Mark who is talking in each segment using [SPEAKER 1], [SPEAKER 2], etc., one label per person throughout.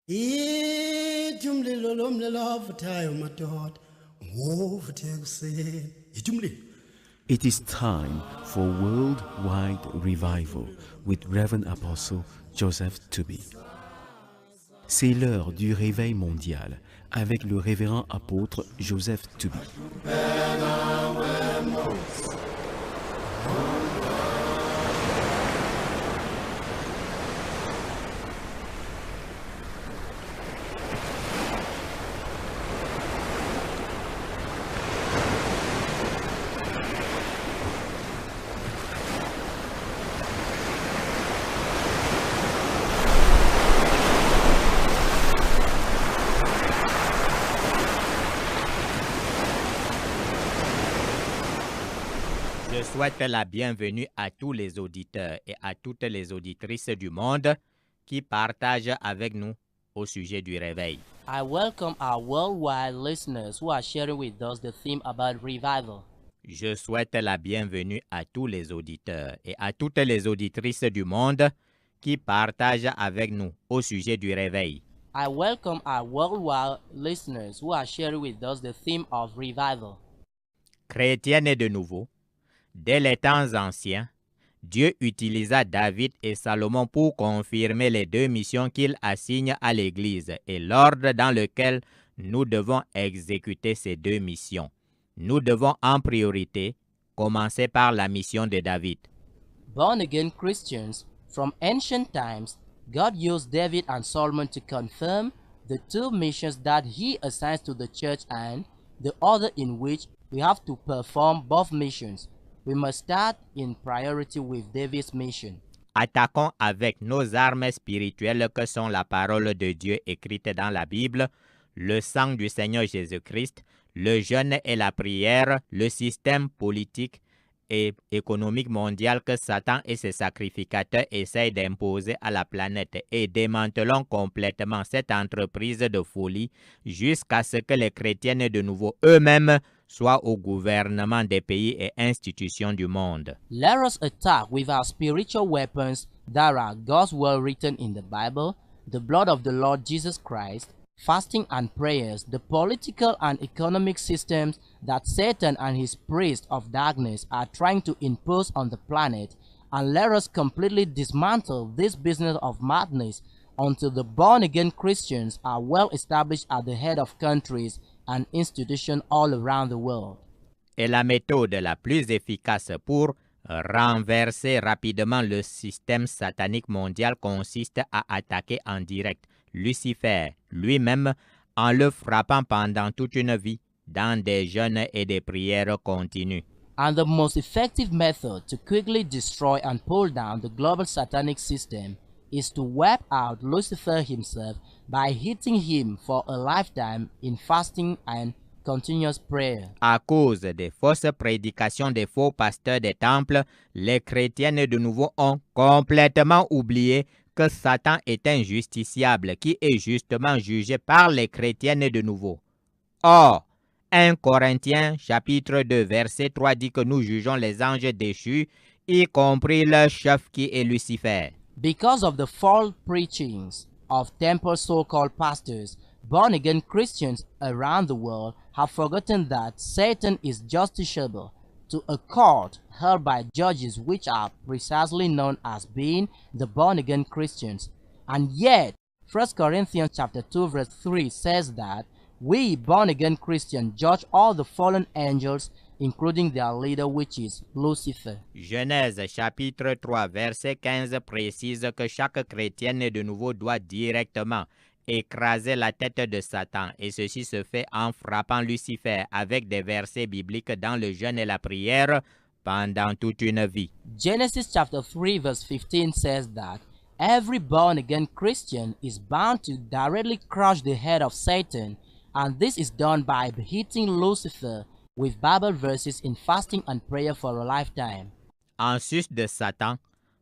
[SPEAKER 1] Ithi umlilo lo mlilo avuthayo madoda nguvuthe ekuseni. Ithi umlilo.
[SPEAKER 2] It is time for worldwide revival with Reverend Apostle Joseph Tubby. C'est l'heure du réveil mondial avec le révérend apôtre Joseph Tubby.
[SPEAKER 3] Je souhaite la bienvenue à tous les auditeurs et à toutes les auditrices du monde qui partagent avec nous au sujet du réveil.
[SPEAKER 4] I welcome our worldwide listeners who are sharing with us the theme about revival.
[SPEAKER 3] Je souhaite la bienvenue à tous les auditeurs et à toutes les auditrices du monde qui partagent avec nous au sujet du réveil.
[SPEAKER 4] I welcome our worldwide listeners who are sharing with us the theme of revival.
[SPEAKER 3] Chrétienne de nouveau, dès les temps anciens, Dieu utilisa David et Salomon pour confirmer les deux missions qu'il assigne à l'Église et l'ordre dans lequel nous devons exécuter ces deux missions. Nous devons en priorité commencer par la mission de David.
[SPEAKER 4] Born-again Christians from ancient times, God used David and Solomon to confirm the two missions that he assigns to the church and the order in which we have to perform both missions. We must start in priority with David's mission.
[SPEAKER 3] Attaquons avec nos armes spirituelles que sont la parole de Dieu écrite dans la Bible, le sang du Seigneur Jésus-Christ, le jeûne et la prière, le système politique et économique mondial que Satan et ses sacrificateurs essayent d'imposer à la planète et démantelons complètement cette entreprise de folie jusqu'à ce que les chrétiens de nouveau eux-mêmes soient au gouvernement des pays et institutions du monde.
[SPEAKER 4] Let us attack with our spiritual weapons that are God's word written in the Bible, the blood of the Lord Jesus Christ, fasting and prayers, the political and economic systems that Satan and his priests of darkness are trying to impose on the planet, and let us completely dismantle this business of madness until the born-again Christians are well established at the head of countries and institutions all around the world.
[SPEAKER 3] Et la méthode la plus efficace pour renverser rapidement le système satanique mondial consiste à attaquer en direct Lucifer lui-même en le frappant pendant toute une vie dans des jeûnes et des prières continues.
[SPEAKER 4] And the most effective method to quickly destroy and pull down the global satanic system is to wipe out Lucifer himself by hitting him for a lifetime in fasting and continuous prayer.
[SPEAKER 3] À cause des fausses prédications des faux pasteurs des temples, les chrétiens de nouveau ont complètement oublié que Satan est un justiciable qui est justement jugé par les chrétiens de nouveau. Or, 1 Corinthiens chapitre 2 verset 3 dit que nous jugeons les anges déchus, y compris leur chef qui est Lucifer.
[SPEAKER 4] Because of the false preachings of temple so-called pastors, born-again Christians around the world have forgotten that Satan is justiciable to a court held by judges which are precisely known as being the born-again Christians. And yet, 1 Corinthians chapter 2 verse 3 says that we born-again Christians judge all the fallen angels, including their leader, which is Lucifer.
[SPEAKER 3] Genèse chapitre 3 verset 15 précise que chaque chrétien de nouveau doit directement écraser la tête de Satan et ceci se fait en frappant Lucifer avec des versets bibliques dans le jeûne et la prière pendant toute une vie.
[SPEAKER 4] Genesis chapter 3 verse 15 says that every born-again Christian is bound to directly crush the head of Satan, and this is done by hitting Lucifer with Bible verses in fasting and prayer for a lifetime.
[SPEAKER 3] En sus de Satan,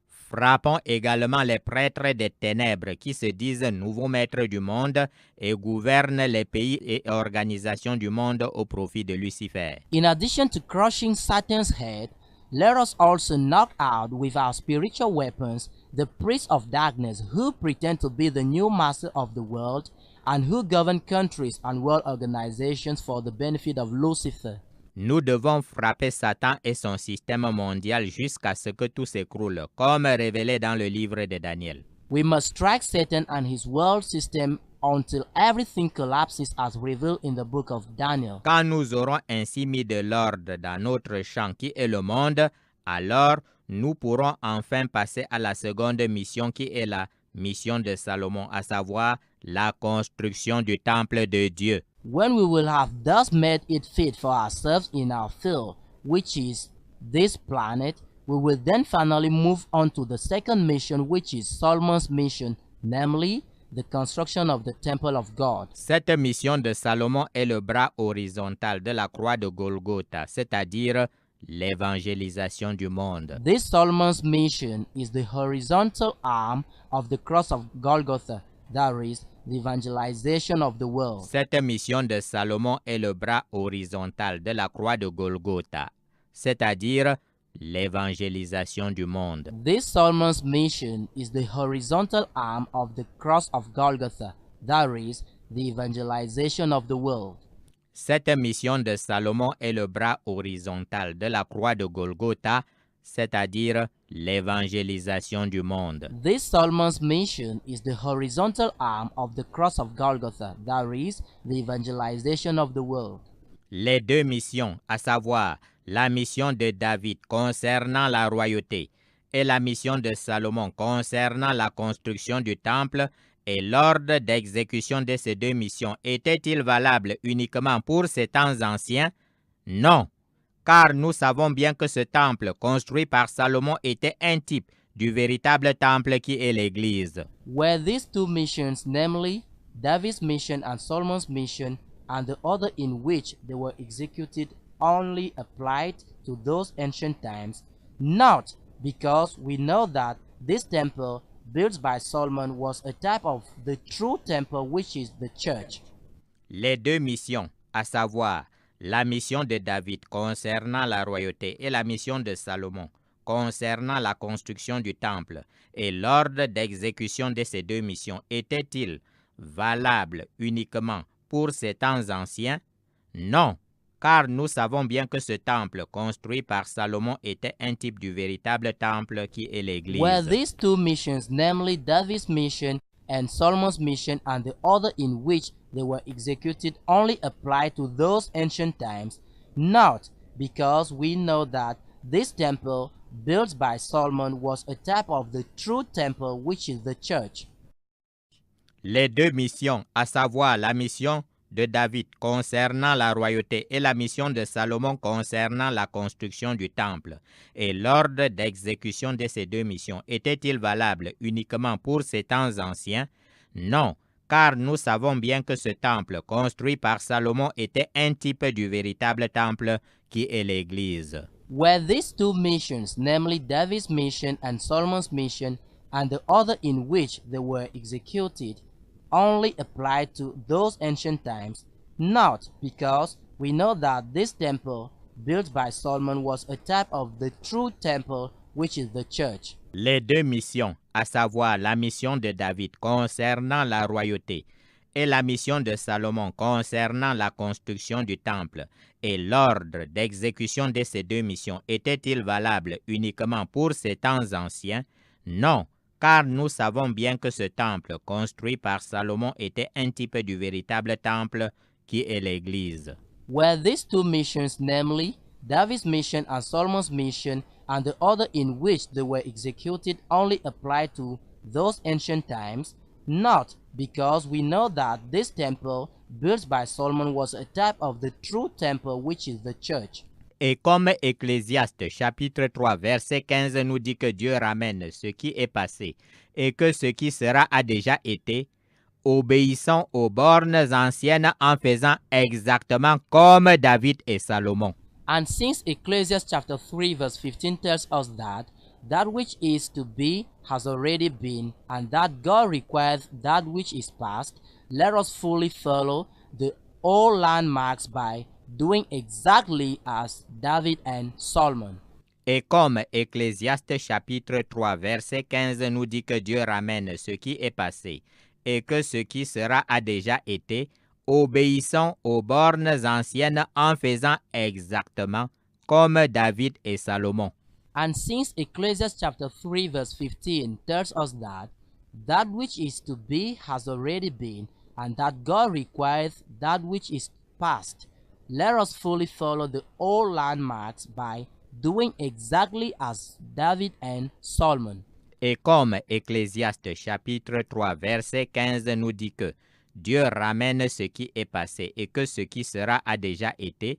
[SPEAKER 3] frappons également les prêtres des ténèbres qui se disent nouveaux maîtres du monde et gouvernent les pays et organisations du monde au profit de Lucifer.
[SPEAKER 4] In addition to crushing Satan's head, let us also knock out with our spiritual weapons the prince of darkness who pretend to be the new master of the world and who govern countries and world organizations for the benefit of Lucifer.
[SPEAKER 3] Nous devons frapper Satan et son système mondial jusqu'à ce que tout s'écroule, comme révélé dans le livre de Daniel.
[SPEAKER 4] We must strike Satan and his world system until everything collapses as revealed in the book of Daniel.
[SPEAKER 3] Quand nous aurons ainsi mis de l'ordre dans notre champ qui est le monde, alors nous pourrons enfin passer à la seconde mission qui est la mission de Salomon, à savoir la construction du temple de Dieu.
[SPEAKER 4] When we will have thus made it fit for ourselves in our field, which is this planet, we will then finally move on to the second mission, which is Solomon's mission, namely the construction of the temple of God.
[SPEAKER 3] Cette mission de Salomon est le bras horizontal de la croix de Golgotha, c'est-à-dire l'évangélisation du monde.
[SPEAKER 4] This Solomon's mission is the horizontal arm of the cross of Golgotha, that is, the evangelization of the world.
[SPEAKER 3] Cette mission de Salomon est le bras horizontal de la croix de Golgotha, c'est-à-dire l'évangélisation du monde.
[SPEAKER 4] This Solomon's mission is the horizontal arm of the cross of Golgotha, that is, the evangelization of the world.
[SPEAKER 3] Cette mission de Salomon est le bras horizontal de la croix de Golgotha, c'est-à-dire l'évangélisation du monde.
[SPEAKER 4] This Solomon's mission is the horizontal arm of the cross of Golgotha, that is, the evangelization of the world.
[SPEAKER 3] Les deux missions, à savoir la mission de David concernant la royauté et la mission de Salomon concernant la construction du temple, et l'ordre d'exécution de ces deux missions était-il valable uniquement pour ces temps anciens? Non, car nous savons bien que ce temple construit par Salomon était un type du véritable temple qui est l'Église.
[SPEAKER 4] Were these two missions, namely David's mission and Solomon's mission, and the order in which they were executed only applied to those ancient times? Not because we know that this temple built by Solomon was a type of the true temple, which is the church.
[SPEAKER 3] Les deux missions, à savoir la mission de David concernant la royauté et la mission de Salomon concernant la construction du temple, et l'ordre d'exécution de ces deux missions étaient-ils valables uniquement pour ces temps anciens? Non, car nous savons bien que ce temple construit par Salomon était un type du véritable temple qui est l'Église.
[SPEAKER 4] Were these two missions, namely David's mission and Solomon's mission, and the order in which they were executed only applied to those ancient times? Not because we know that this temple built by Solomon was a type of the true temple, which is the church.
[SPEAKER 3] Les deux missions, à savoir la mission de David concernant la royauté et la mission de Salomon concernant la construction du temple, et l'ordre d'exécution de ces deux missions étaient-ils valables uniquement pour ces temps anciens? Non, car nous savons bien que ce temple construit par Salomon était un type du véritable temple qui est l'Église.
[SPEAKER 4] Were these two missions, namely David's mission and Solomon's mission, and the order in which they were executed, only applied to those ancient times? Not because we know that this temple built by Solomon was a type of the true temple, which is the church.
[SPEAKER 3] Les deux missions, à savoir la mission de David concernant la royauté et la mission de Salomon concernant la construction du temple, et l'ordre d'exécution de ces deux missions étaient-ils valables uniquement pour ces temps anciens? Non, car nous savons bien que ce temple construit par Salomon était un type du véritable temple qui est l'Église.
[SPEAKER 4] Were these two missions, namely David's mission and Solomon's mission, and the order in which they were executed only applied to those ancient times? Not because we know that this temple built by Solomon was a type of the true temple, which is the church.
[SPEAKER 3] Et comme Ecclésiaste chapitre 3 verset 15 nous dit que Dieu ramène ce qui est passé et que ce qui sera a déjà été, obéissons aux bornes anciennes en faisant exactement comme David et Salomon.
[SPEAKER 4] And since Ecclesiastes chapter 3 verse 15 tells us that which is to be has already been, and that God requires that which is past, let us fully follow the old landmarks by doing exactly as David and Solomon.
[SPEAKER 3] Et comme Ecclésiaste chapitre 3 verset 15 nous dit que Dieu ramène ce qui est passé et que ce qui sera a déjà été, obéissons aux bornes anciennes en faisant exactement comme David et Salomon.
[SPEAKER 4] And since Ecclesiastes chapter 3 verse 15 tells us that which is to be has already been, and that God requires that which is past, let us fully follow the old landmarks by doing exactly as David and Solomon.
[SPEAKER 3] Et comme Ecclésiaste chapitre 3 verset 15 nous dit que Dieu ramène ce qui est passé et que ce qui sera a déjà été,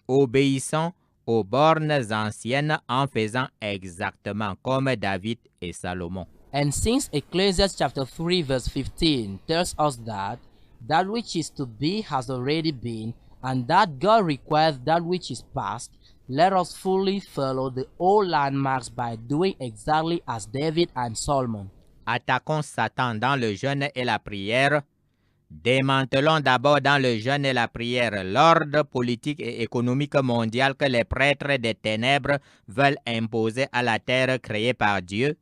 [SPEAKER 3] obéissons aux bornes anciennes en faisant exactement comme David et Salomon.
[SPEAKER 4] And since Ecclesiastes chapter 3 verse 15 tells us that which is to be has already been, and that God requires that which is past, let us fully follow the old landmarks by doing exactly as David and Solomon.
[SPEAKER 3] Attaquons Satan dans le jeûne et la prière. Démantelons d'abord dans le jeûne et la prière l'ordre politique et économique mondial que les prêtres des ténèbres veulent imposer à la terre créée par Dieu.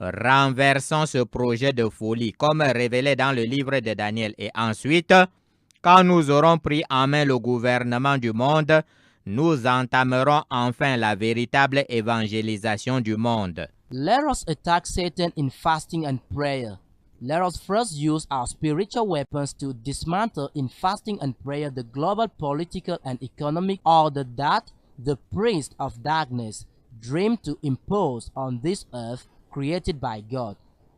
[SPEAKER 3] Renversons ce projet de folie comme révélé dans le livre de Daniel. Et ensuite, quand nous aurons pris en main le gouvernement du monde, nous entamerons enfin la véritable évangélisation du monde.
[SPEAKER 4] Let us attack Satan in fasting and prayer. Let us first use our spiritual weapons to dismantle in fasting and prayer the global political and economic order that the prince of darkness dreamed to impose on this earth created by God.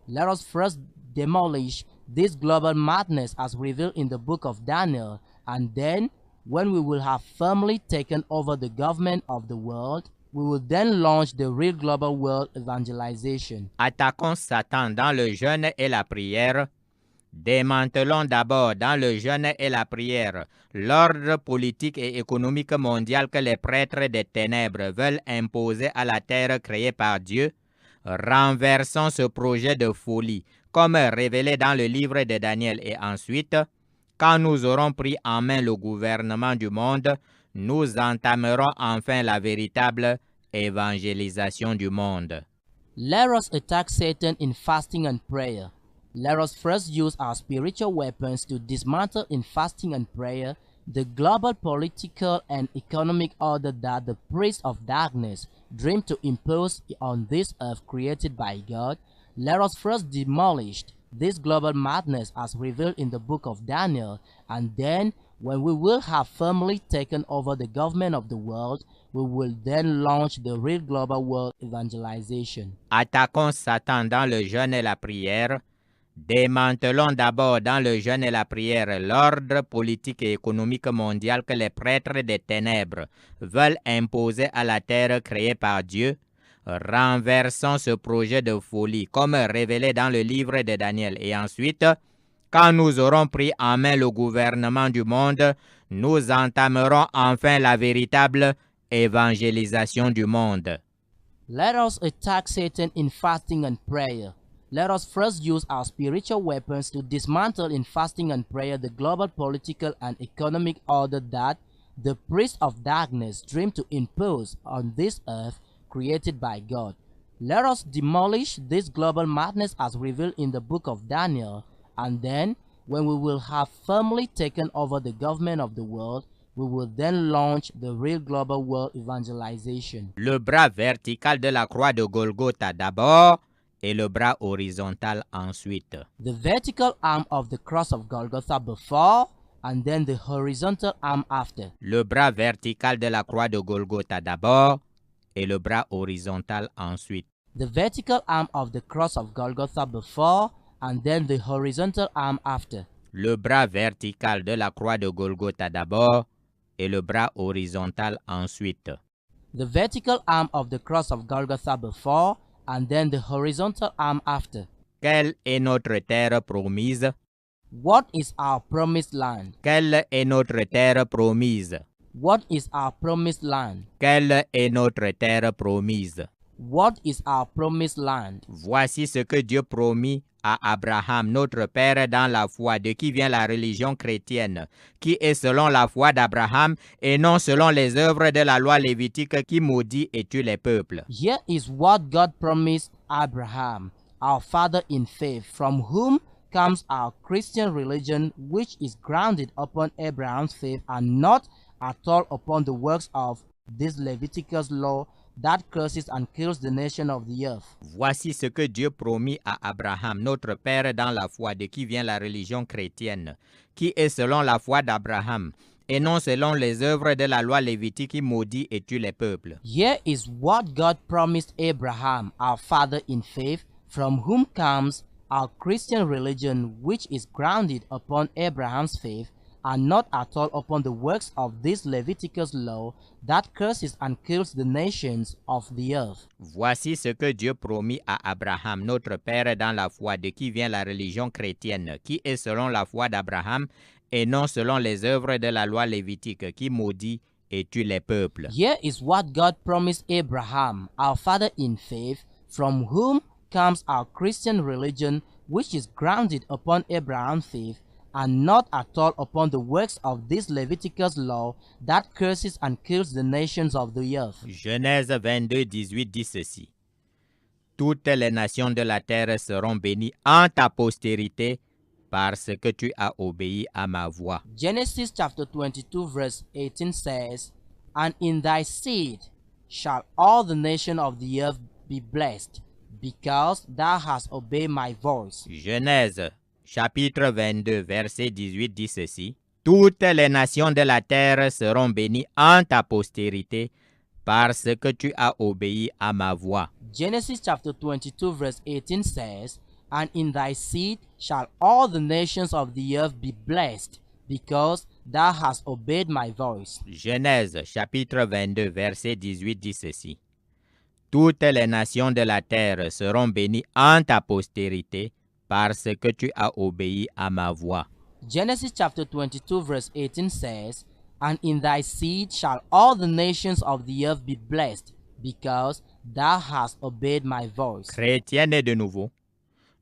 [SPEAKER 4] Let us first demolish this global madness as revealed in the book of Daniel, and then, when we will have firmly taken over the government of the world, we will then launch the real global world evangelization.
[SPEAKER 3] Attaquons Satan dans le jeûne et la prière. Démantelons d'abord dans le jeûne et la prière l'ordre politique et économique mondial que les prêtres des ténèbres veulent imposer à la terre créée par Dieu. Renversons ce projet de folie, comme révélé dans le livre de Daniel. Et ensuite, quand nous aurons pris en main le gouvernement du monde, nous entamerons enfin la véritable évangélisation du monde.
[SPEAKER 4] Let us attack Satan in fasting and prayer. Let us first use our spiritual weapons to dismantle in fasting and prayer the global political and economic order that the prince of darkness dreamed to impose on this earth created by God. Let us first demolish this global madness as revealed in the book of Daniel, and then, when we will have firmly taken over the government of the world, we will then launch the real global world evangelization.
[SPEAKER 3] Attaquons Satan dans le jeûne et la prière. Démantelons d'abord dans le jeûne et la prière l'ordre politique et économique mondial que les prêtres des ténèbres veulent imposer à la terre créée par Dieu. Renversons ce projet de folie comme révélé dans le livre de Daniel. Et ensuite, quand nous aurons pris en main le gouvernement du monde, nous entamerons enfin la véritable évangélisation du monde.
[SPEAKER 4] Let us attack Satan in fasting and prayer. Let us first use our spiritual weapons to dismantle in fasting and prayer the global political and economic order that the prince of darkness dreamed to impose on this earth created by God. Let us demolish this global madness as revealed in the book of Daniel, and then, when we will have firmly taken over the government of the world, we will then launch the real global world evangelization.
[SPEAKER 3] Le bras vertical de la croix de Golgotha d'abord et le bras horizontal ensuite.
[SPEAKER 4] The vertical arm of the cross of Golgotha before, and then the horizontal arm after.
[SPEAKER 3] Le bras vertical de la croix de Golgotha d'abord et le bras horizontal ensuite.
[SPEAKER 4] The vertical arm of the cross of Golgotha before, and then the horizontal arm after.
[SPEAKER 3] Le bras vertical de la croix de Golgotha d'abord et le bras horizontal ensuite.
[SPEAKER 4] The vertical arm of the cross of Golgotha before, and then the horizontal arm after.
[SPEAKER 3] Quelle est notre terre promise?
[SPEAKER 4] What is our promised land?
[SPEAKER 3] Quelle est notre terre promise?
[SPEAKER 4] What is our promised land?
[SPEAKER 3] Quelle est notre terre promise?
[SPEAKER 4] what is our promised land?
[SPEAKER 3] Voici ce que Dieu promit à Abraham, notre père dans la foi, de qui vient la religion chrétienne, qui est selon la foi d'Abraham et non selon les œuvres de la loi lévitique qui maudit et tue les peuples.
[SPEAKER 4] Here is what God promised Abraham, our father in faith, from whom comes our Christian religion, which is grounded upon Abraham's faith and not at all upon the works of this Leviticus law that curses and kills the nation of the earth.
[SPEAKER 3] Voici ce que Dieu promit à Abraham, notre père dans la foi, de qui vient la religion chrétienne, qui est selon la foi d'Abraham, et non selon les œuvres de la loi lévitique qui maudit et tue les peuples.
[SPEAKER 4] Here is what God promised Abraham, our father in faith, from whom comes our Christian religion, which is grounded upon Abraham's faith, and not at all upon the works of this Leviticus law that curses and kills the nations of the earth.
[SPEAKER 3] Voici ce que Dieu promit à Abraham, notre père dans la foi, de qui vient la religion chrétienne, qui est selon la foi d'Abraham et non selon les œuvres de la loi lévitique qui maudit et tue les peuples.
[SPEAKER 4] Here is what God promised Abraham, our father in faith, from whom comes our Christian religion, which is grounded upon Abraham's faith, and not at all upon the works of this Leviticus law that curses and kills the nations of the earth.
[SPEAKER 3] Genèse 22, 18 dit ceci. Toutes les nations de la terre seront bénies en ta postérité parce que tu as obéi à ma voix.
[SPEAKER 4] Genesis chapter 22 verse 18 says, And in thy seed shall all the nations of the earth be blessed, because thou hast obeyed my voice.
[SPEAKER 3] Genèse chapitre 22, verset 18 dit ceci. Toutes les nations de la terre seront bénies en ta postérité parce que tu as obéi à ma voix.
[SPEAKER 4] Genesis chapter 22 verse 18 says, And in thy seed shall all the nations of the earth be blessed, because thou hast obeyed my voice.
[SPEAKER 3] Genèse chapitre 22, verset 18 dit ceci. Toutes les nations de la terre seront bénies en ta postérité parce que tu as obéi à ma voix.
[SPEAKER 4] Genesis chapter 22 verse 18 says, And in thy seed shall all the nations of the earth be blessed, because thou hast obeyed my voice.
[SPEAKER 3] Chrétienne de nouveau,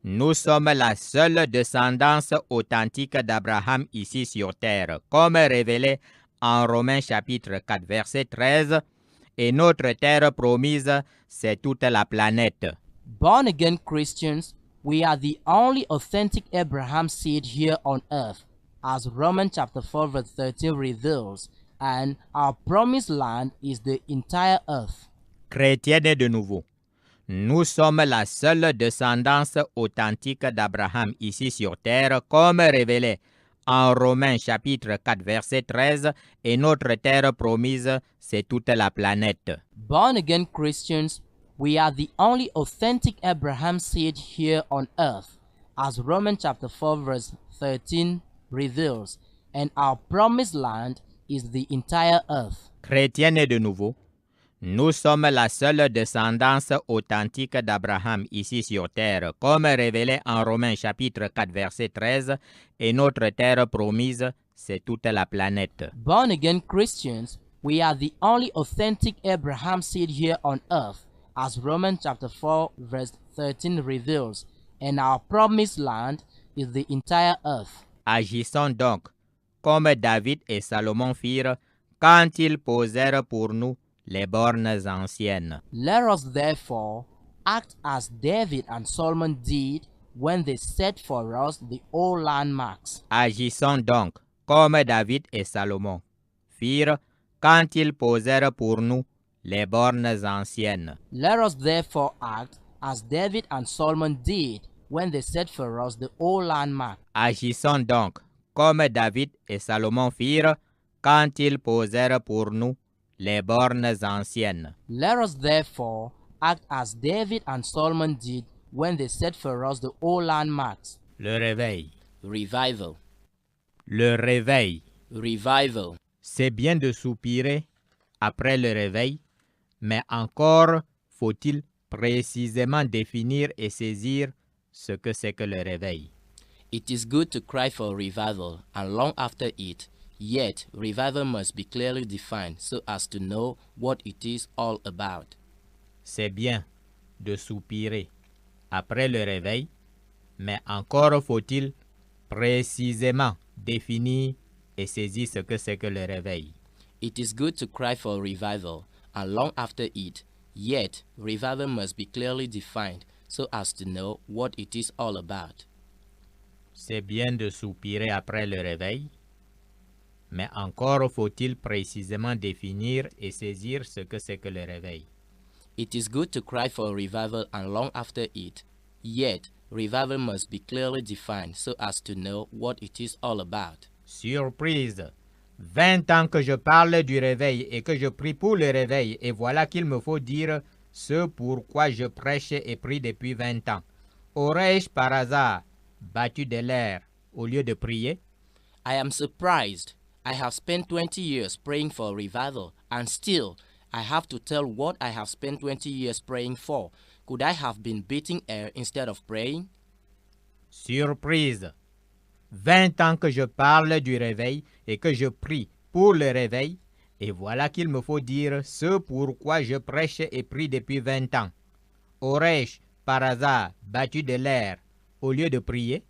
[SPEAKER 3] nous sommes la seule descendance authentique d'Abraham ici sur terre, comme révélé en Romains chapitre 4 verset 13, et notre terre promise, c'est toute la planète.
[SPEAKER 4] Born again Christians, we are the only authentic Abraham seed here on earth, as Romans chapter 4 verse 13 reveals, and our promised land is the entire earth.
[SPEAKER 3] Chrétienne de nouveau, nous sommes la seule descendance authentique d'Abraham ici sur terre, comme révélé en Romains chapitre 4 verset 13, et notre terre promise, c'est toute la planète.
[SPEAKER 4] Born again Christians, we are the only authentic Abraham seed here on earth, as Romans chapter 4 verse 13 reveals, and our promised land is the entire earth.
[SPEAKER 3] Chrétienne de nouveau, nous sommes la seule descendance authentique d'Abraham ici sur terre, comme révélé en Romains chapitre 4 verset 13, et notre terre promise, c'est toute la planète.
[SPEAKER 4] Born again Christians, we are the only authentic Abraham seed here on earth, as Romans chapter 4 verse 13 reveals, and our promised land is the entire earth.
[SPEAKER 3] Agissons donc comme David et Salomon firent quand ils posèrent pour nous les bornes anciennes.
[SPEAKER 4] Let us therefore act as David and Solomon did when they set for us the old landmarks.
[SPEAKER 3] Agissons donc comme David et Salomon firent quand ils posèrent pour nous les bornes anciennes.
[SPEAKER 4] Let us therefore act as David and Solomon did when they set for us the old landmark.
[SPEAKER 3] Agissons donc comme David et Salomon firent quand ils posèrent pour nous les bornes anciennes.
[SPEAKER 4] Let us therefore act as David and Solomon did when they set for us the old landmarks.
[SPEAKER 3] Le réveil.
[SPEAKER 4] Revival.
[SPEAKER 3] Le réveil.
[SPEAKER 4] Revival.
[SPEAKER 3] C'est bien de soupirer après le réveil, mais encore faut-il précisément définir et saisir ce que c'est que le réveil.
[SPEAKER 5] It is good to cry for revival and long after it, yet revival must be clearly defined so as to know what it is all about.
[SPEAKER 3] C'est bien de soupirer après le réveil, mais encore faut-il précisément définir et saisir ce que c'est que le réveil.
[SPEAKER 5] It is good to cry for revival and long after it, yet revival must be clearly defined so as to know what it is all about.
[SPEAKER 3] C'est bien de soupirer après le réveil, mais encore faut-il précisément définir et saisir ce que c'est que le réveil.
[SPEAKER 5] It is good to cry for revival and long after it, yet revival must be clearly defined so as to know what it is all about.
[SPEAKER 3] Surprise! 20 ans que je parle du réveil et que je prie pour le réveil, et voilà qu'il me faut dire ce pourquoi je prêche et prie depuis 20 ans. Aurais-je par hasard battu de l'air au lieu de prier?
[SPEAKER 5] I am surprised. I have spent 20 years praying for revival, and still I have to tell what I have spent 20 years praying for. Could I have been beating air instead of praying?
[SPEAKER 3] Surprise! 20 ans que je parle du réveil et que je prie pour le réveil, et voilà qu'il me faut dire ce pourquoi je prêche et prie depuis 20 ans. Aurais-je par hasard battu de l'air au lieu de prier?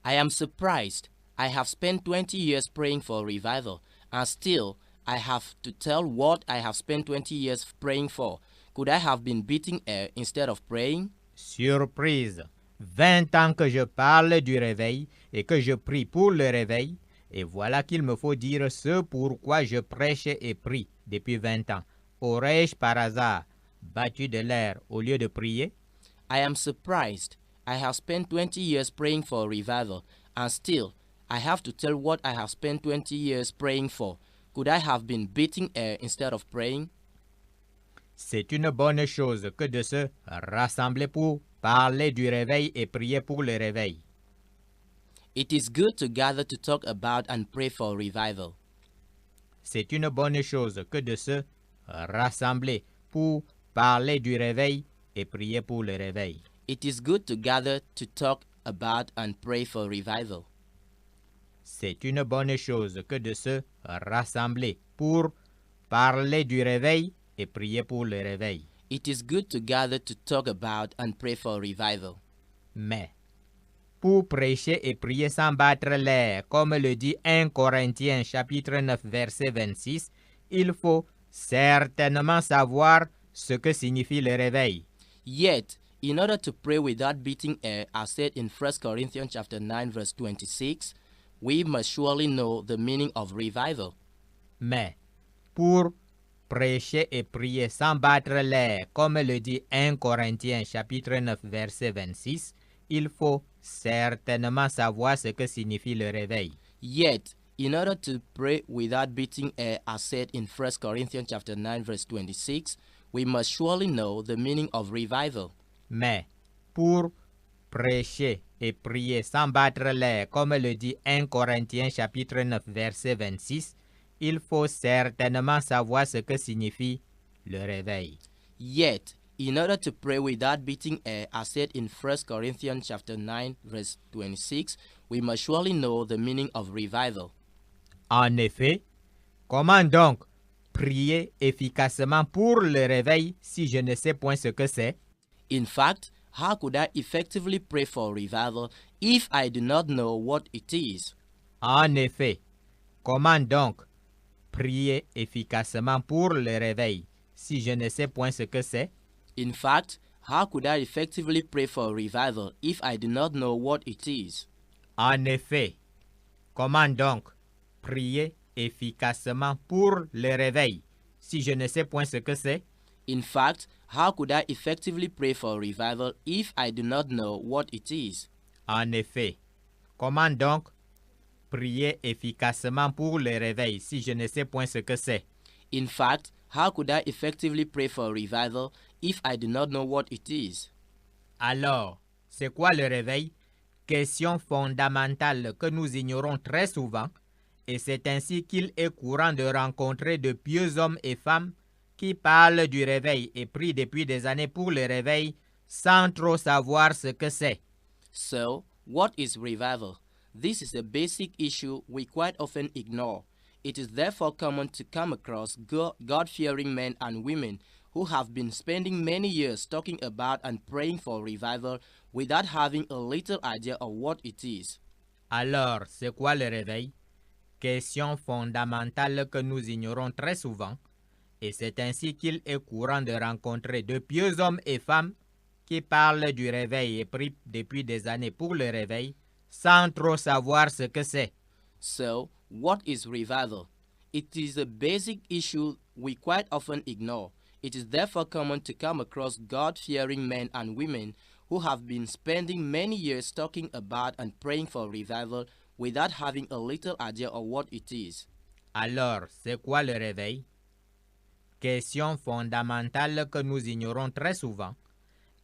[SPEAKER 5] I am surprised. I have spent 20 years praying for revival, and still I have to tell what I have spent 20 years praying for. Could I have been beating air instead of praying?
[SPEAKER 3] Surprise! 20 ans que je parle du réveil et que je prie pour le réveil, et voilà qu'il me faut dire ce pourquoi je prêche et prie depuis 20 ans. Aurais-je par hasard battu de l'air au lieu de prier?
[SPEAKER 5] I am surprised. I have spent 20 years praying for revival, and still I have to tell what I have spent 20 years praying for. Could I have been beating air instead of praying?
[SPEAKER 3] C'est une bonne chose que de se rassembler pour parler du réveil et prier pour le réveil.
[SPEAKER 5] It is good to gather to talk about and pray for revival.
[SPEAKER 3] C'est une bonne chose que de se rassembler pour parler du réveil et prier pour le réveil.
[SPEAKER 5] It is good to gather to talk about and pray for revival.
[SPEAKER 3] C'est une bonne chose que de se rassembler pour parler du réveil et prier pour le réveil.
[SPEAKER 5] It is good to gather to talk about and pray for revival.
[SPEAKER 3] Mais, pour prêcher et prier sans battre l'air, comme le dit 1 Corinthiens chapitre 9 verset 26, il faut certainement savoir ce que signifie le réveil.
[SPEAKER 5] Yet, in order to pray without beating air, as said in 1 Corinthians chapter 9 verse 26, we must surely know the meaning of revival.
[SPEAKER 3] Mais, pour prêcher et prier sans battre l'air, comme le dit 1 Corinthiens chapitre 9 verset 26, il faut certainement savoir ce que signifie le réveil.
[SPEAKER 5] Yet, in order to pray without beating air, as said in 1 Corinthians chapter 9 verse 26, we must surely know the meaning of revival.
[SPEAKER 3] Mais, pour prêcher et prier sans battre l'air, comme le dit 1 Corinthiens chapitre 9 verset 26, il faut certainement savoir ce que signifie le réveil.
[SPEAKER 5] Yet, in order to pray without beating air, as said in 1 Corinthians chapter 9 verse 26, we must surely know the meaning of revival.
[SPEAKER 3] En effet, comment donc prier efficacement pour le réveil si je ne sais point ce que c'est?
[SPEAKER 5] In fact, how could I effectively pray for revival if I do not know what it is?
[SPEAKER 3] En effet, comment donc prier efficacement pour le réveil si je ne sais point ce que c'est?
[SPEAKER 5] In fact, how could I effectively pray for revival if I do not know what it is?
[SPEAKER 3] En effet, comment donc prier efficacement pour le réveil si je ne sais point ce que c'est?
[SPEAKER 5] In fact, how could I effectively pray for revival if I do not know what it is?
[SPEAKER 3] En effet, comment donc prier efficacement pour le réveil si je ne sais point ce que c'est?
[SPEAKER 5] In fact, how could I effectively pray for revival if I do not know what it is?
[SPEAKER 3] Alors, c'est quoi le réveil? Question fondamentale que nous ignorons très souvent, et c'est ainsi qu'il est courant de rencontrer de pieux hommes et femmes qui parlent du réveil et prient depuis des années pour le réveil sans trop savoir ce que c'est.
[SPEAKER 5] So, what is revival? This is a basic issue we quite often ignore. It is therefore common to come across God-fearing men and women who have been spending many years talking about and praying for revival without having a little idea of what it is.
[SPEAKER 3] Alors, c'est quoi le réveil? Question fondamentale que nous ignorons très souvent, et c'est ainsi qu'il est courant de rencontrer de pieux hommes et femmes qui parlent du réveil et prient depuis des années pour le réveil, sans trop savoir ce que c'est.
[SPEAKER 5] So, what is revival? It is a basic issue we quite often ignore. It is therefore common to come across God-fearing men and women who have been spending many years talking about and praying for revival without having a little idea of what it is.
[SPEAKER 3] Alors, c'est quoi le réveil? Question fondamentale que nous ignorons très souvent,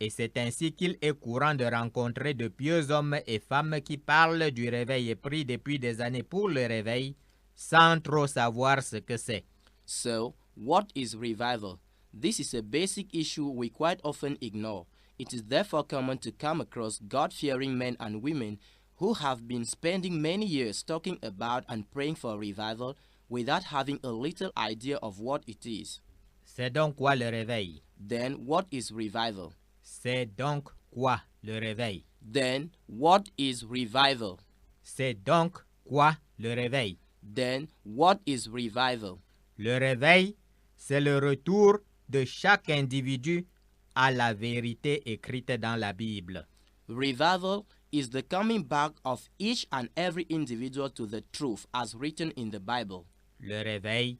[SPEAKER 3] et c'est ainsi qu'il est courant de rencontrer de pieux hommes et femmes qui parlent du réveil et prient depuis des années pour le réveil, sans trop savoir ce que c'est.
[SPEAKER 5] So, what is revival? This is a basic issue we quite often ignore. It is therefore common to come across God-fearing men and women who have been spending many years talking about and praying for revival without having a little idea of what it is.
[SPEAKER 3] C'est donc quoi le réveil?
[SPEAKER 5] Then, what is revival?
[SPEAKER 3] C'est donc quoi le réveil?
[SPEAKER 5] Then, what is revival?
[SPEAKER 3] C'est donc quoi le réveil?
[SPEAKER 5] Then, what is revival?
[SPEAKER 3] Le réveil, c'est le retour de chaque individu à la vérité écrite dans la Bible.
[SPEAKER 5] Revival is the coming back of each and every individual to the truth as written in the Bible.
[SPEAKER 3] Le réveil,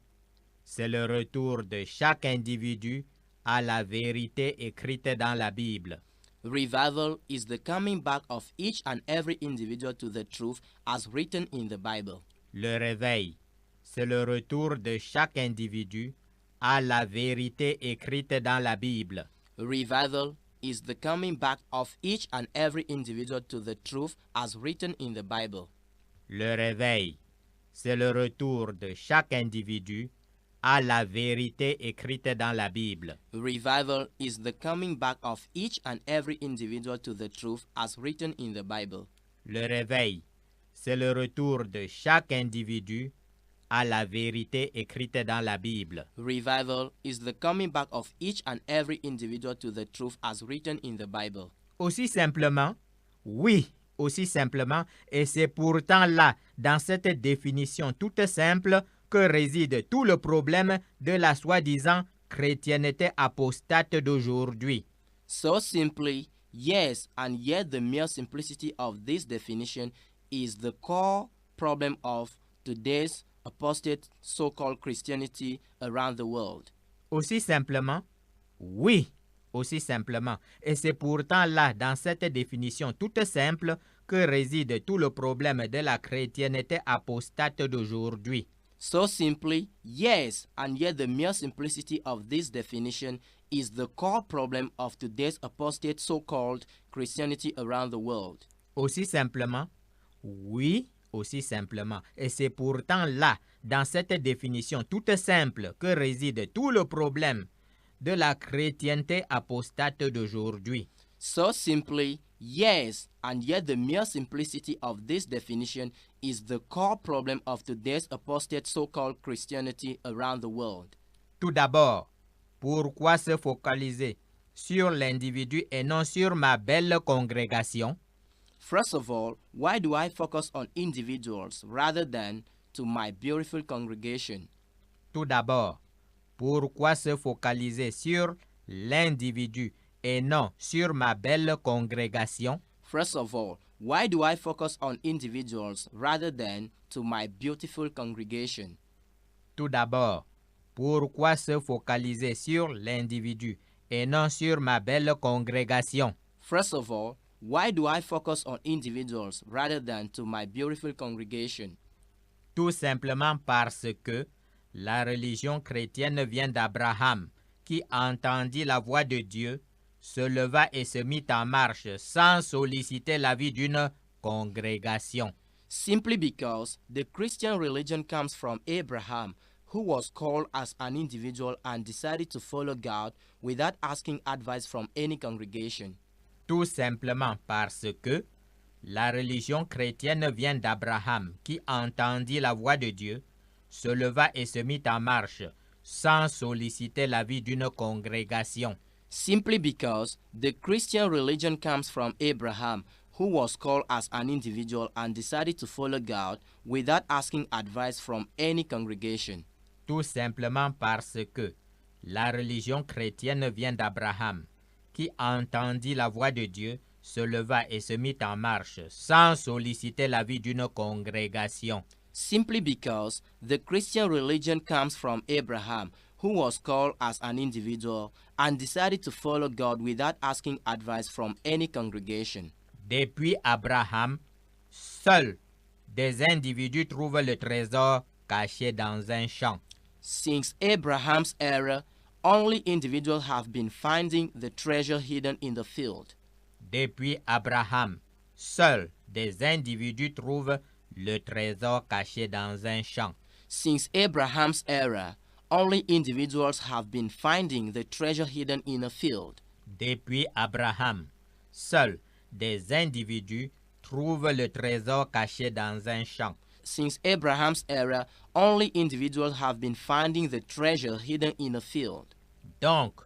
[SPEAKER 3] c'est le retour de chaque individu à la vérité écrite dans la Bible.
[SPEAKER 5] Revival is the coming back of each and every individual to the truth as written in the Bible.
[SPEAKER 3] Le réveil, c'est le retour de chaque individu à la vérité écrite dans la Bible.
[SPEAKER 5] Revival is the coming back of each and every individual to the truth as written in the Bible.
[SPEAKER 3] Le réveil, c'est le retour de chaque individu à la vérité écrite dans la Bible.
[SPEAKER 5] Revival is the coming back of each and every individual to the truth as written in the Bible.
[SPEAKER 3] Le réveil, c'est le retour de chaque individu à la vérité écrite dans la Bible.
[SPEAKER 5] Revival is the coming back of each and every individual to the truth as written in the Bible.
[SPEAKER 3] Aussi simplement, oui, aussi simplement, et c'est pourtant là, dans cette définition toute simple, que réside tout le problème de la soi-disant chrétienté apostate d'aujourd'hui.
[SPEAKER 5] So simply, yes, and yet the mere simplicity of this definition is the core problem of today's apostate so-called Christianity around the world.
[SPEAKER 3] Aussi simplement, oui, aussi simplement, et c'est pourtant là, dans cette définition toute simple, que réside tout le problème de la chrétienté apostate d'aujourd'hui.
[SPEAKER 5] So simply, yes, and yet the mere simplicity of this definition is the core problem of today's apostate so-called Christianity around the world.
[SPEAKER 3] Aussi simplement, oui, aussi simplement, et c'est pourtant là, dans cette définition toute simple, que réside tout le problème de la chrétienté apostate d'aujourd'hui.
[SPEAKER 5] So simply, yes, and yet the mere simplicity of this definition is the core problem of today's apostate so-called Christianity around the world.
[SPEAKER 3] Tout d'abord, pourquoi se focaliser sur l'individu et non sur ma belle congrégation?
[SPEAKER 5] First of all, why do I focus on individuals rather than to my beautiful congregation?
[SPEAKER 3] Tout d'abord, pourquoi se focaliser sur l'individu et non sur ma belle congrégation?
[SPEAKER 5] First of all, why do I focus on individuals rather than to my beautiful congregation?
[SPEAKER 3] Tout d'abord, pourquoi se focaliser sur l'individu et non sur ma belle congrégation?
[SPEAKER 5] First of all, why do I focus on individuals rather than to my beautiful congregation?
[SPEAKER 3] Tout simplement parce que la religion chrétienne vient d'Abraham, qui entendit la voix de Dieu, se leva et se mit en marche sans solliciter l'avis d'une congrégation.
[SPEAKER 5] Simply because the Christian religion comes from Abraham, who was called as an individual and decided to follow God without asking advice from any congregation.
[SPEAKER 3] Tout simplement parce que la religion chrétienne vient d'Abraham, qui entendit la voix de Dieu, se leva et se mit en marche, sans solliciter l'avis d'une congrégation.
[SPEAKER 5] Simply because the Christian religion comes from Abraham, who was called as an individual and decided to follow God without asking advice from any congregation.
[SPEAKER 3] Tout simplement parce que la religion chrétienne vient d'Abraham, qui entendit la voix de Dieu, se leva et se mit en marche sans solliciter l'avis d'une congrégation.
[SPEAKER 5] Simply because the Christian religion comes from Abraham, who was called as an individual and decided to follow God without asking advice from any congregation.
[SPEAKER 3] Depuis Abraham, seuls des individus trouvent le trésor caché dans un champ.
[SPEAKER 5] Since Abraham's era, only individuals have been finding the treasure hidden in the field.
[SPEAKER 3] Depuis Abraham, seuls des individus trouvent le trésor caché dans un champ.
[SPEAKER 5] Since Abraham's era, only individuals have been finding the treasure hidden in a field.
[SPEAKER 3] Depuis Abraham, seuls des individus trouvent le trésor caché dans un champ.
[SPEAKER 5] Since Abraham's era, only individuals have been finding the treasure hidden in a field.
[SPEAKER 3] Donc,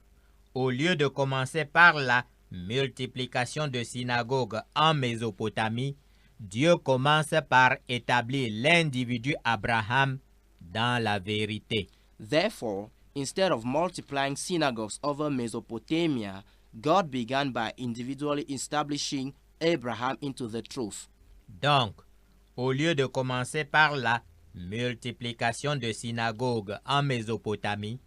[SPEAKER 3] au lieu de commencer par la multiplication de synagogues en Mésopotamie, Dieu commence par établir l'individu Abraham dans la vérité.
[SPEAKER 5] Therefore, instead of multiplying synagogues over Mesopotamia, God began by individually establishing Abraham into the truth.
[SPEAKER 3] Donc, au lieu de commencer par la multiplication de synagogues en Mésopotamie,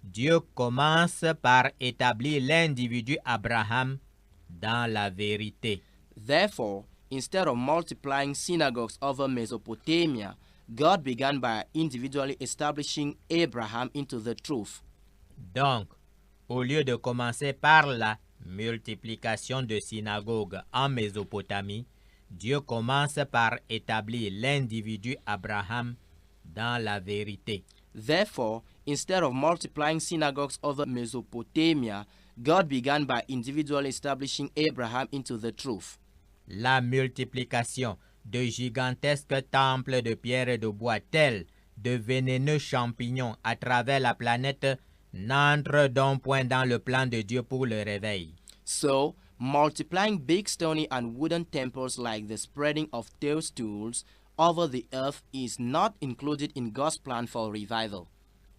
[SPEAKER 3] Dieu commence par établir l'individu Abraham dans la vérité.
[SPEAKER 5] Therefore, instead of multiplying synagogues over Mesopotamia, God began by individually establishing Abraham into the truth.
[SPEAKER 3] Donc, au lieu de commencer par la multiplication de synagogues en Mésopotamie, Dieu commence par établir l'individu Abraham dans la vérité.
[SPEAKER 5] Therefore, instead of multiplying synagogues over Mesopotamia, God began by individually establishing Abraham into the truth.
[SPEAKER 3] La multiplication de gigantesques temples de pierre et de bois tels de vénéneux champignons à travers la planète n'entre donc point dans le plan de Dieu pour le réveil.
[SPEAKER 5] So, multiplying big stony and wooden temples like the spreading of toadstools over the earth is not included in God's plan for revival.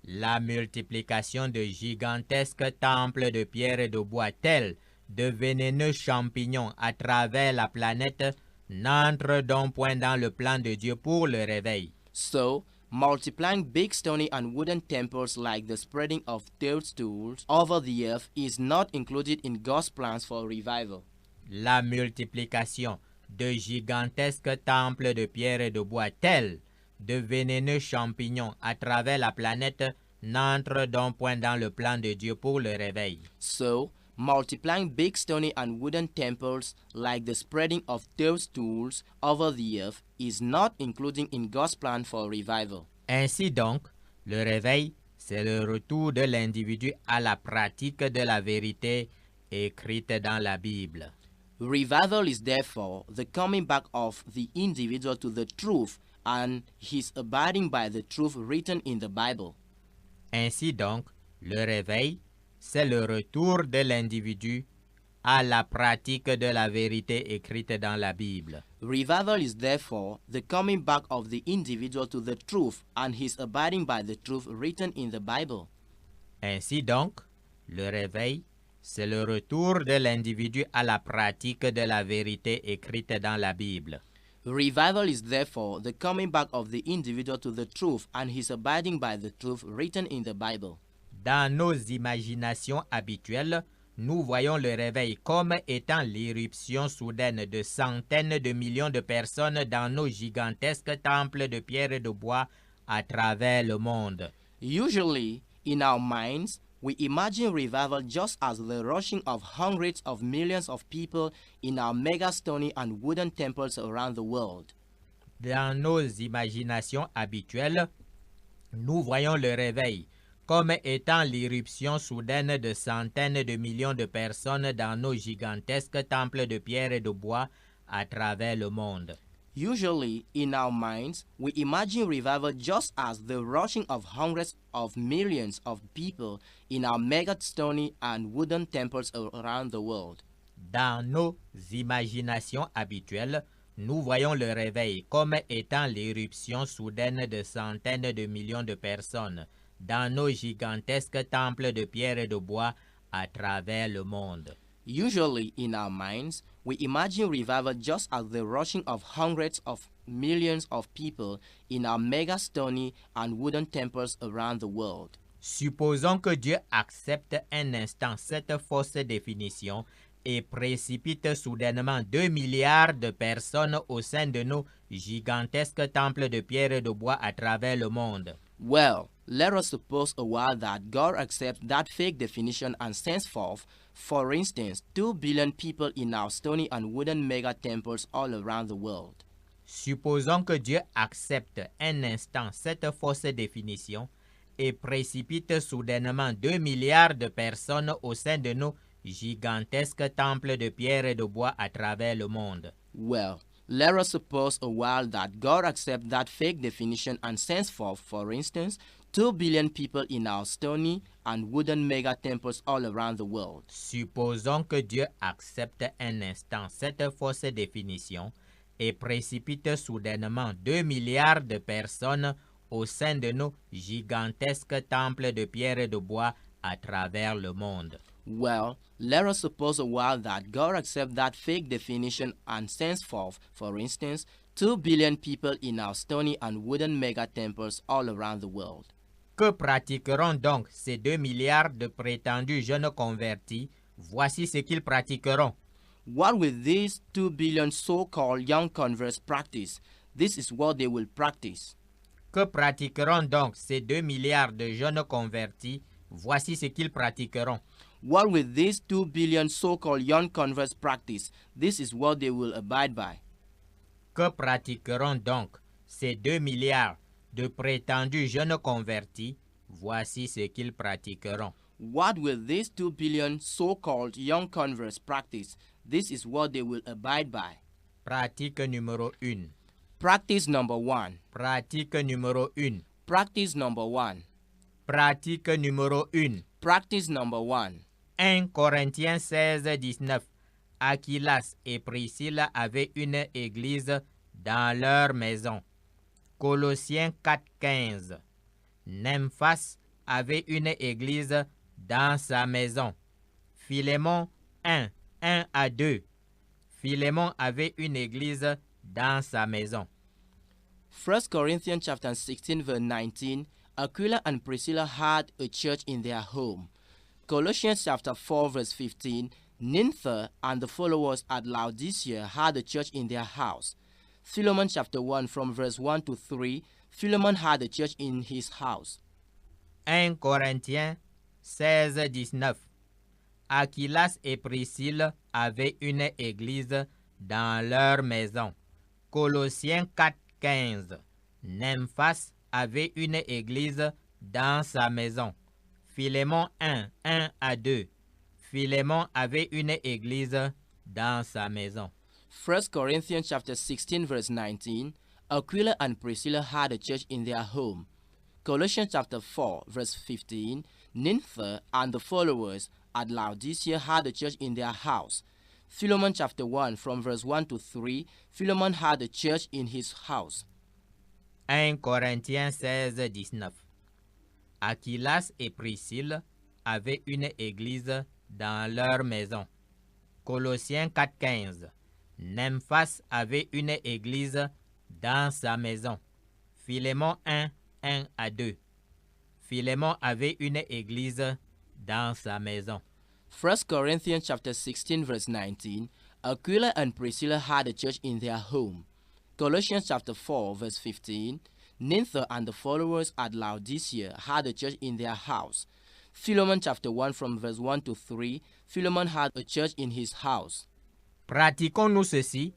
[SPEAKER 3] La multiplication de gigantesques temples de pierre et de bois tels de vénéneux champignons à travers la planète n'entre donc point dans le plan de Dieu pour le réveil.
[SPEAKER 5] So, multiplying big stony and wooden temples like the spreading of toadstools over the earth is not included in God's plans for revival.
[SPEAKER 3] La multiplication de gigantesques temples de pierre et de bois tels de vénéneux champignons à travers la planète n'entre donc point dans le plan de Dieu pour le réveil.
[SPEAKER 5] So, multiplying big stony and wooden temples like the spreading of toadstools over the earth is not included in God's plan for revival.
[SPEAKER 3] Ainsi donc, le réveil, c'est le retour de l'individu à la pratique de la vérité écrite dans la Bible.
[SPEAKER 5] Revival is therefore the coming back of the individual to the truth and his abiding by the truth written in the Bible.
[SPEAKER 3] Ainsi donc, le réveil, c'est le retour de l'individu à la pratique de la vérité écrite dans la Bible.
[SPEAKER 5] Revival is therefore the coming back of the individual to the truth and his abiding by the truth written in the Bible.
[SPEAKER 3] Ainsi donc, le réveil, c'est le retour de l'individu à la pratique de la vérité écrite dans la Bible.
[SPEAKER 5] Revival is therefore the coming back of the individual to the truth and his abiding by the truth written in the Bible.
[SPEAKER 3] Dans nos imaginations habituelles, nous voyons le réveil comme étant l'irruption soudaine de centaines de millions de personnes dans nos gigantesques temples de pierre et de bois à travers le monde.
[SPEAKER 5] Usually, in our minds, we imagine revival just as the rushing of hundreds of millions of people in our mega stony and wooden temples around the world.
[SPEAKER 3] Dans nos imaginations habituelles, nous voyons le réveil comme étant l'irruption soudaine de centaines de millions de personnes dans nos gigantesques temples de pierre et de bois à travers le monde.
[SPEAKER 5] Usually, in our minds, we imagine revival just as the rushing of hundreds of millions of people in our mega stony and wooden temples around the world.
[SPEAKER 3] Dans nos imaginations habituelles, nous voyons le réveil comme étant l'éruption soudaine de centaines de millions de personnes dans nos gigantesques temples de pierre et de bois à travers le monde.
[SPEAKER 5] Usually, in our minds, we imagine revival just as the rushing of hundreds of millions of people in our mega stony and wooden temples around the world.
[SPEAKER 3] Supposons que Dieu accepte un instant cette fausse définition et précipite soudainement 2 milliards de personnes au sein de nos gigantesques temples de pierre et de bois à travers le monde.
[SPEAKER 5] Well, let us suppose a while that God accepts that fake definition and sends forth, for instance, 2 billion people in our stony and wooden mega temples all around the world.
[SPEAKER 3] Supposons que Dieu accepte un instant cette fausse définition et précipite soudainement 2 milliards de personnes au sein de nos gigantesques temples de pierre et de bois à travers le monde.
[SPEAKER 5] Well, let us suppose a while that God accepts that fake definition and sends forth, for instance, 2 billion people in our stony and wooden mega temples all around the world.
[SPEAKER 3] Supposons que Dieu accepte un instant cette fausse définition et précipite soudainement 2 milliards de personnes au sein de nos gigantesques temples de pierre et de bois à travers le monde.
[SPEAKER 5] Well, let us suppose a while that God accepts that fake definition and sends forth, for instance, 2 billion people in our stony and wooden mega temples all around the world.
[SPEAKER 3] Que pratiqueront donc ces 2 milliards de prétendus jeunes convertis? Voici ce qu'ils pratiqueront.
[SPEAKER 5] What will these 2 billion so-called young converts practice? This is what they will practice.
[SPEAKER 3] Que pratiqueront donc ces 2 milliards de jeunes convertis? Voici ce qu'ils pratiqueront.
[SPEAKER 5] What will these 2 billion so-called young converts practice? This is what they will abide by.
[SPEAKER 3] Que pratiqueront donc ces 2 milliards de prétendus jeunes convertis? Voici ce qu'ils pratiqueront.
[SPEAKER 5] What will these 2 billion so-called young converts practice? This is what they will abide by.
[SPEAKER 3] Pratique numéro 1.
[SPEAKER 5] Practice number 1.
[SPEAKER 3] Pratique numéro 1.
[SPEAKER 5] Practice number 1.
[SPEAKER 3] Pratique numéro 1.
[SPEAKER 5] Practice number 1.
[SPEAKER 3] 1 Corinthiens 16, 19. Aquilas et Priscille avaient une église dans leur maison. Colossiens 4, 15. Nymphas avait une église dans sa maison. Philémon 1, 1 à 2. Philémon avait une église dans sa maison.
[SPEAKER 5] 1 Corinthians chapter 16 verse 19, Aquila and Priscilla had a church in their home. Colossians chapter 4 verse 15, Nympha and the followers at Laodicea had a church in their house. Philemon chapter 1 from verse 1 to 3, Philemon had a church in his house.
[SPEAKER 3] 1 Corinthiens 16, 19. Aquilas et Priscille avaient une église dans leur maison. Colossiens 4, 15. Nymphas avait une église dans sa maison. Philémon 1, 1 à 2. Philémon avait une église dans sa maison.
[SPEAKER 5] 1 Corinthians chapter 16 verse 19, Aquila and Priscilla had a church in their home. Colossians chapter 4 verse 15, Nympha and the followers at Laodicea had a church in their house. Philemon chapter 1 from verse 1 to 3, Philemon had a church in his house.
[SPEAKER 3] 1 Corinthiens 16, 19. Aquilas et Priscille avaient une église dans leur maison. Colossiens 4, 15. Nymphas avait une église dans sa maison. Philémon 1, 1 à 2. Philémon avait une église dans sa maison.
[SPEAKER 5] 1 Corinthians chapter 16 verse 19, Aquila and Priscilla had a church in their home. Colossians chapter 4 verse 15, Nympha and the followers at Laodicea had a church in their house. Philemon chapter 1 from verse 1 to 3, Philemon had a church in his house.
[SPEAKER 3] Pratiquons-nous ceci?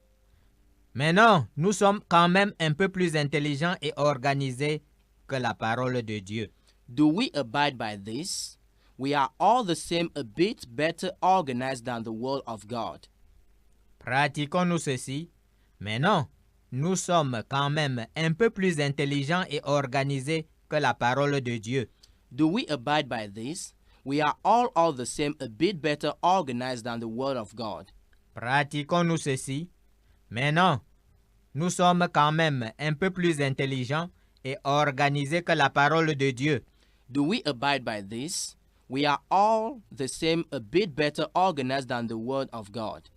[SPEAKER 3] Mais non, nous sommes quand même un peu plus intelligents et organisés que la parole de Dieu.
[SPEAKER 5] Do we abide by this? We are all the same a bit better organized than the word of God.
[SPEAKER 3] Pratiquons-nous ceci? Mais non, nous sommes quand même un peu plus intelligents et organisés que la parole de Dieu.
[SPEAKER 5] Do we abide by this? We are all the same, a bit better organized than the Word of God.
[SPEAKER 3] Pratiquons-nous ceci? Mais non, nous sommes quand même un peu plus intelligents et organisés que la parole de Dieu.
[SPEAKER 5] Do we abide by this? We are all the same, a bit better organized than the Word of God.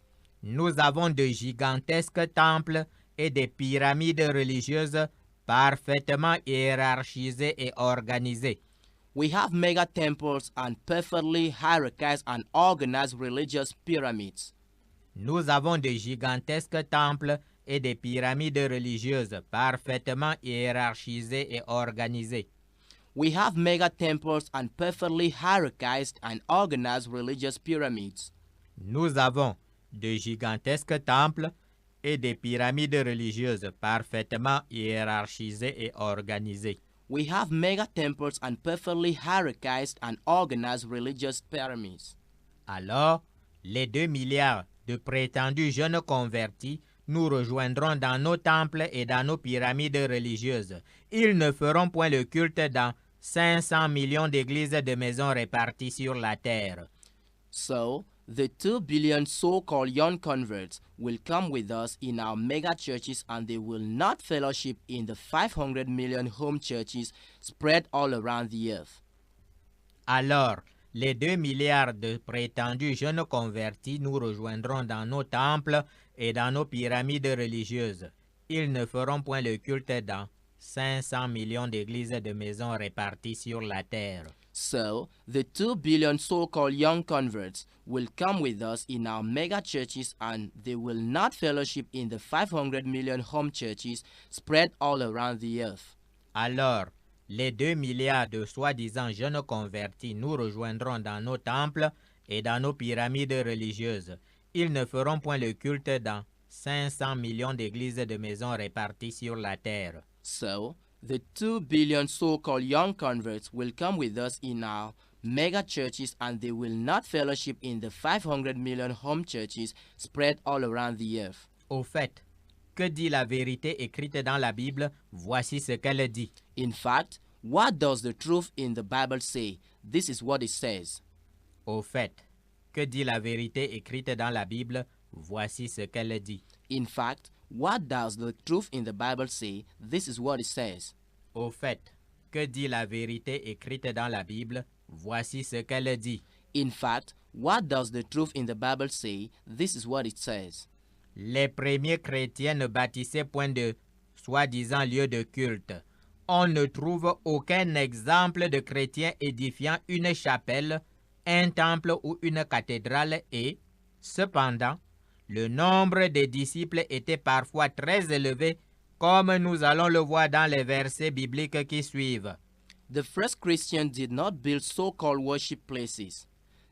[SPEAKER 3] Nous avons de gigantesques temples et des pyramides religieuses parfaitement hiérarchisées et organisées.
[SPEAKER 5] We have mega temples and perfectly hierarchized and organized religious pyramids.
[SPEAKER 3] Nous avons de gigantesques temples et des pyramides religieuses parfaitement hiérarchisées et organisées.
[SPEAKER 5] We have mega temples and perfectly hierarchized and organized religious pyramids.
[SPEAKER 3] Nous avons de gigantesques temples et des pyramides religieuses parfaitement hiérarchisées et organisées.
[SPEAKER 5] We have mega temples and perfectly hierarchized and organized religious pyramids.
[SPEAKER 3] Alors, les 2 milliards de prétendus jeunes convertis nous rejoindront dans nos temples et dans nos pyramides religieuses. Ils ne feront point le culte dans 500 millions d'églises de maisons réparties sur la terre.
[SPEAKER 5] So, the 2 billion so-called young converts will come with us in our mega churches, and they will not fellowship in the 500 million home churches spread all around the earth.
[SPEAKER 3] Alors, les 2 milliards de prétendus jeunes convertis nous rejoindront dans nos temples et dans nos pyramides religieuses. Ils ne feront point le culte dans 500 millions d'églises de maisons réparties sur la terre.
[SPEAKER 5] So, the 2 billion so-called young converts will come with us in our mega churches, and they will not fellowship in the 500 million home churches spread all around the earth.
[SPEAKER 3] Alors, les 2 milliards de soi-disant jeunes convertis nous rejoindront dans nos temples et dans nos pyramides religieuses. Ils ne feront point le culte dans 500 millions d'églises de maisons réparties sur la terre.
[SPEAKER 5] So, the 2 billion so-called young converts will come with us in our mega churches, and they will not fellowship in the 500 million home churches spread all around the earth.
[SPEAKER 3] Au fait, que dit la vérité écrite dans la Bible? Voici ce qu'elle dit.
[SPEAKER 5] In fact, what does the truth in the Bible say? This is what it says.
[SPEAKER 3] Au fait, que dit la vérité écrite dans la Bible? Voici ce qu'elle dit.
[SPEAKER 5] In fact, what does the truth in the Bible say? This is what it says.
[SPEAKER 3] Au fait, que dit la vérité écrite dans la Bible? Voici ce qu'elle dit.
[SPEAKER 5] In fact, what does the truth in the Bible say? This is what it says.
[SPEAKER 3] Les premiers chrétiens ne bâtissaient point de soi-disant lieux de culte. On ne trouve aucun exemple de chrétien édifiant une chapelle, un temple ou une cathédrale et, cependant, le nombre des disciples était parfois très élevé, comme nous allons le voir dans les versets bibliques qui suivent.
[SPEAKER 5] The first Christians did not build so-called worship places.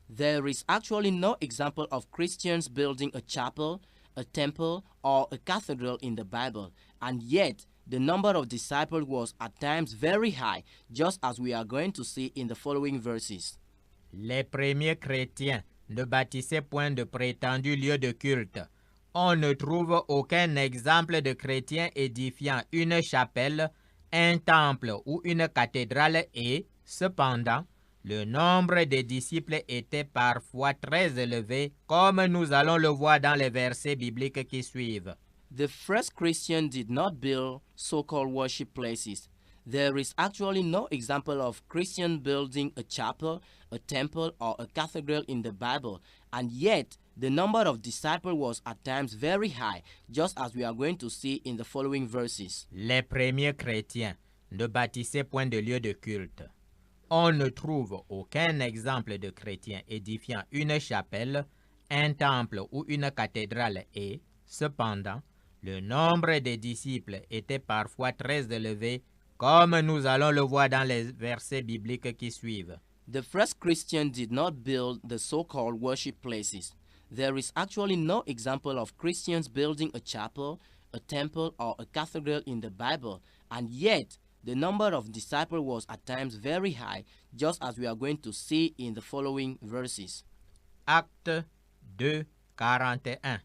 [SPEAKER 5] There is actually no example of Christians building a chapel, a temple, or a cathedral in the Bible, and yet the number of disciples was at times very high, just as we are going to see in the following verses.
[SPEAKER 3] Les premiers chrétiens ne bâtissaient point de prétendus lieux de culte. On ne trouve aucun exemple de chrétien édifiant une chapelle, un temple ou une cathédrale et, cependant, le nombre des disciples était parfois très élevé, comme nous allons le voir dans les versets bibliques qui suivent.
[SPEAKER 5] The first Christians did not build so-called worship places. There is actually no example of Christian building a chapel, a temple, or a cathedral in the Bible, and yet the number of disciples was at times very high, just as we are going to see in the following verses.
[SPEAKER 3] Les premiers chrétiens ne bâtissaient point de lieu de culte. On ne trouve aucun exemple de chrétien édifiant une chapelle, un temple ou une cathédrale et, cependant, le nombre des disciples était parfois très élevé, comme nous allons le voir dans les versets bibliques qui suivent.
[SPEAKER 5] The first Christians did not build the so-called worship places. There is actually no example of Christians building a chapel, a temple, or a cathedral in the Bible, and yet the number of disciples was at times very high, just as we are going to see in the following verses.
[SPEAKER 3] Acte 2, 41.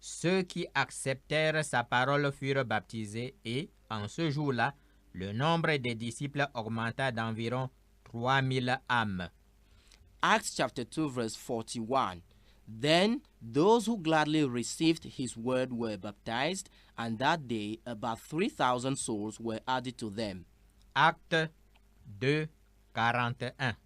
[SPEAKER 3] Ceux qui acceptèrent sa parole furent baptisés et, en ce jour-là, le nombre des disciples augmenta d'environ 3000 âmes.
[SPEAKER 5] Acts chapter 2 verse 41. Then those who gladly received his word were baptized, and that day about 3,000 souls were added to them.
[SPEAKER 3] Acte 2, 41.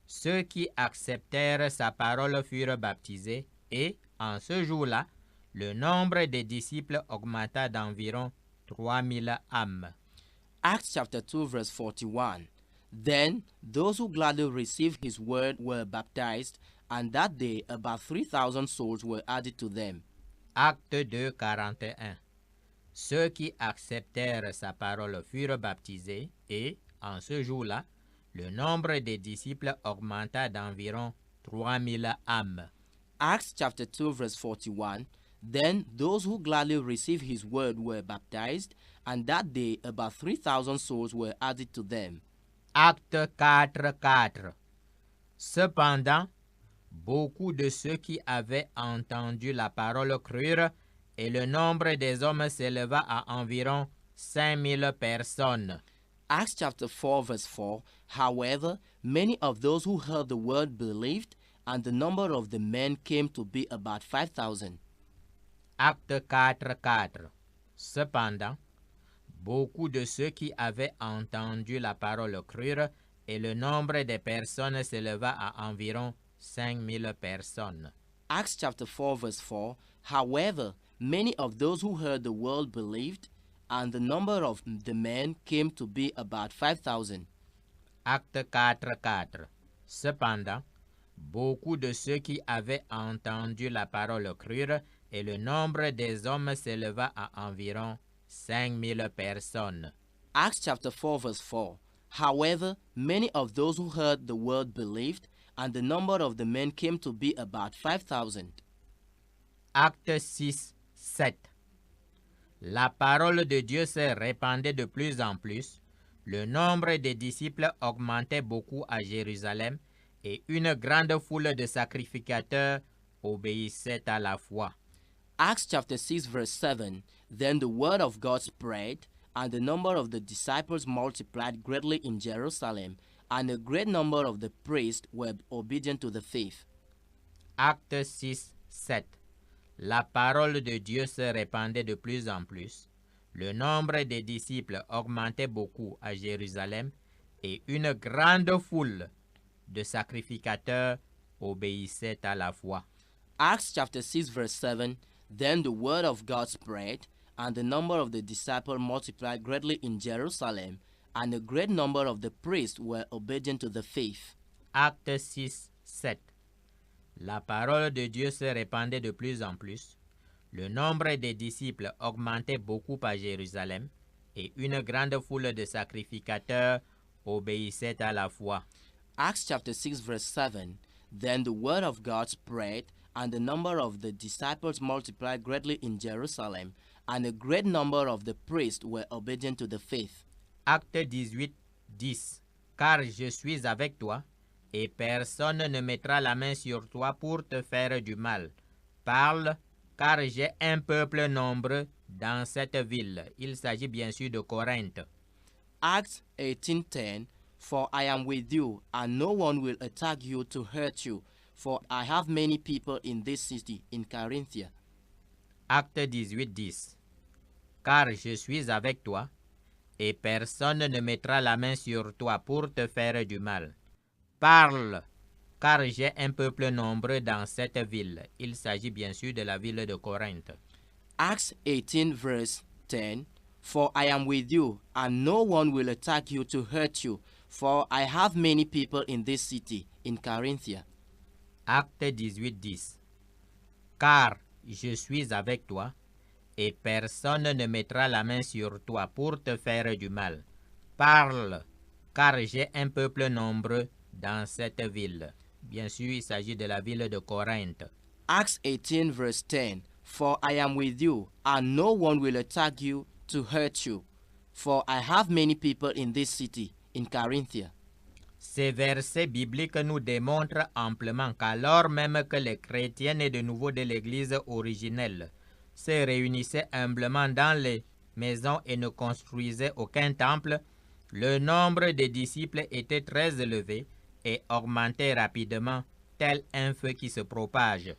[SPEAKER 3] Ceux qui acceptèrent sa parole furent baptisés et, en ce jour-là, le nombre des disciples augmenta d'environ 3000 âmes.
[SPEAKER 5] Acts chapter 2 verse 41. Then those who gladly received his word were baptized, and that day about 3,000 souls were added to them.
[SPEAKER 3] Acte 2, 41. Ceux qui acceptèrent sa parole furent baptisés et, en ce jour-là, le nombre des disciples augmenta d'environ 3000 âmes.
[SPEAKER 5] Acts chapter 2 verse 41. Then those who gladly received his word were baptized, and that day about 3,000 souls were added to them.
[SPEAKER 3] Acte 4, 4. Cependant, beaucoup de ceux qui avaient entendu la parole crurent, et le nombre des hommes s'éleva à environ 5000 personnes.
[SPEAKER 5] Acts chapter 4 verse 4. However, many of those who heard the word believed, and the number of the men came to be about 5,000.
[SPEAKER 3] Acte 4, 4. Cependant, beaucoup de ceux qui avaient entendu la parole crurent, et le nombre des personnes s'éleva à environ 5000 personnes.
[SPEAKER 5] Acts chapter 4 verse 4. However, many of those who heard the word believed, and the number of the men came to be about 5,000.
[SPEAKER 3] Acte 4, 4. Cependant, beaucoup de ceux qui avaient entendu la parole crurent, et le nombre des hommes s'éleva à environ 5000 personnes.
[SPEAKER 5] Acts chapter 4 verse 4. However, many of those who heard the word believed, and the number of the men came to be about 5,000.
[SPEAKER 3] Acte 6, 7. La parole de Dieu se répandait de plus en plus. Le nombre des disciples augmentait beaucoup à Jérusalem, et une grande foule de sacrificateurs obéissait à la foi.
[SPEAKER 5] Acts chapter 6 verse 7. Then the word of God spread, and the number of the disciples multiplied greatly in Jerusalem, and a great number of the priests were obedient to the faith.
[SPEAKER 3] Acte 6, 7. La parole de Dieu se répandait de plus en plus. Le nombre des disciples augmentait beaucoup à Jérusalem, et une grande foule de sacrificateurs obéissait à la foi.
[SPEAKER 5] Acts chapter 6 verse 7. Then the word of God spread, and the number of the disciples multiplied greatly in Jerusalem, and a great number of the priests were obedient to the faith.
[SPEAKER 3] Acte 6, 7. La parole de Dieu se répandait de plus en plus. Le nombre des disciples augmentait beaucoup à Jérusalem, et une grande foule de sacrificateurs obéissait à la foi.
[SPEAKER 5] Acts chapter 6 verse 7. Then the word of God spread, and the number of the disciples multiplied greatly in Jerusalem, and a great number of the priests were obedient to the faith.
[SPEAKER 3] Acte 18, 10. Car je suis avec toi, et personne ne mettra la main sur toi pour te faire du mal. Parle, car j'ai un peuple nombreux dans cette ville. Il s'agit bien sûr de Corinthe.
[SPEAKER 5] Acts 18:10. For I am with you, and no one will attack you to hurt you, for I have many people in this city, in Carinthia.
[SPEAKER 3] Acte 18, 10. Car je suis avec toi, et personne ne mettra la main sur toi pour te faire du mal. Parle, car j'ai un peuple nombreux dans cette ville. Il s'agit bien sûr de la ville de Corinthe.
[SPEAKER 5] Acts 18 verse 10. For I am with you, and no one will attack you to hurt you, for I have many people in this city, in Carinthia.
[SPEAKER 3] Acte 18, 10. Car je suis avec toi, et personne ne mettra la main sur toi pour te faire du mal. Parle, car j'ai un peuple nombreux dans cette ville. Bien sûr, il s'agit de la ville de Corinthe.
[SPEAKER 5] Acts 18 verse 10. For I am with you, and no one will attack you to hurt you, for I have many people in this city, in Carinthia.
[SPEAKER 3] Ces versets bibliques nous démontrent amplement qu'alors même que les chrétiens nés de nouveau de l'Église originelle se réunissaient humblement dans les maisons et ne construisaient aucun temple, le nombre des disciples était très élevé et augmentait rapidement, tel un feu qui se propage.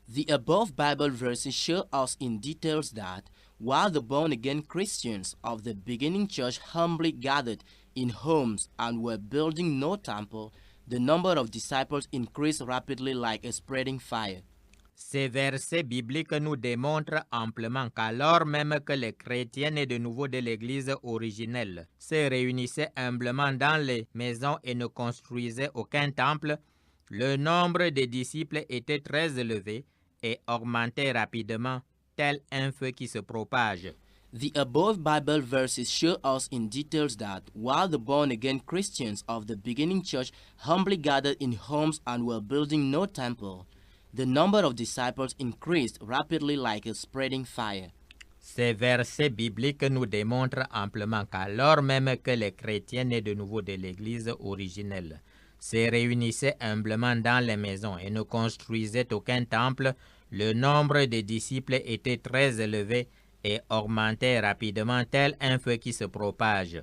[SPEAKER 5] The above Bible verses show us in details that while the born-again Christians of the beginning church humbly gathered in homes and were building no temple, the number of disciples increased rapidly like a spreading fire.
[SPEAKER 3] Ces versets bibliques nous démontrent amplement qu'alors même que les chrétiens nés de nouveau de l'Église originelle se réunissaient humblement dans les maisons et ne construisaient aucun temple, le nombre des disciples était très élevé et augmentait rapidement, tel un feu qui se propage.
[SPEAKER 5] The above Bible verses show us in details that while the born-again Christians of the beginning church humbly gathered in homes and were building no temple, the number of disciples increased rapidly like a spreading fire.
[SPEAKER 3] Ces versets bibliques nous démontrent amplement qu'alors même que les chrétiens nés de nouveau de l'Église originelle se réunissaient humblement dans les maisons et ne construisaient aucun temple, le nombre des disciples était très élevé et augmentait rapidement tel un feu qui se propage.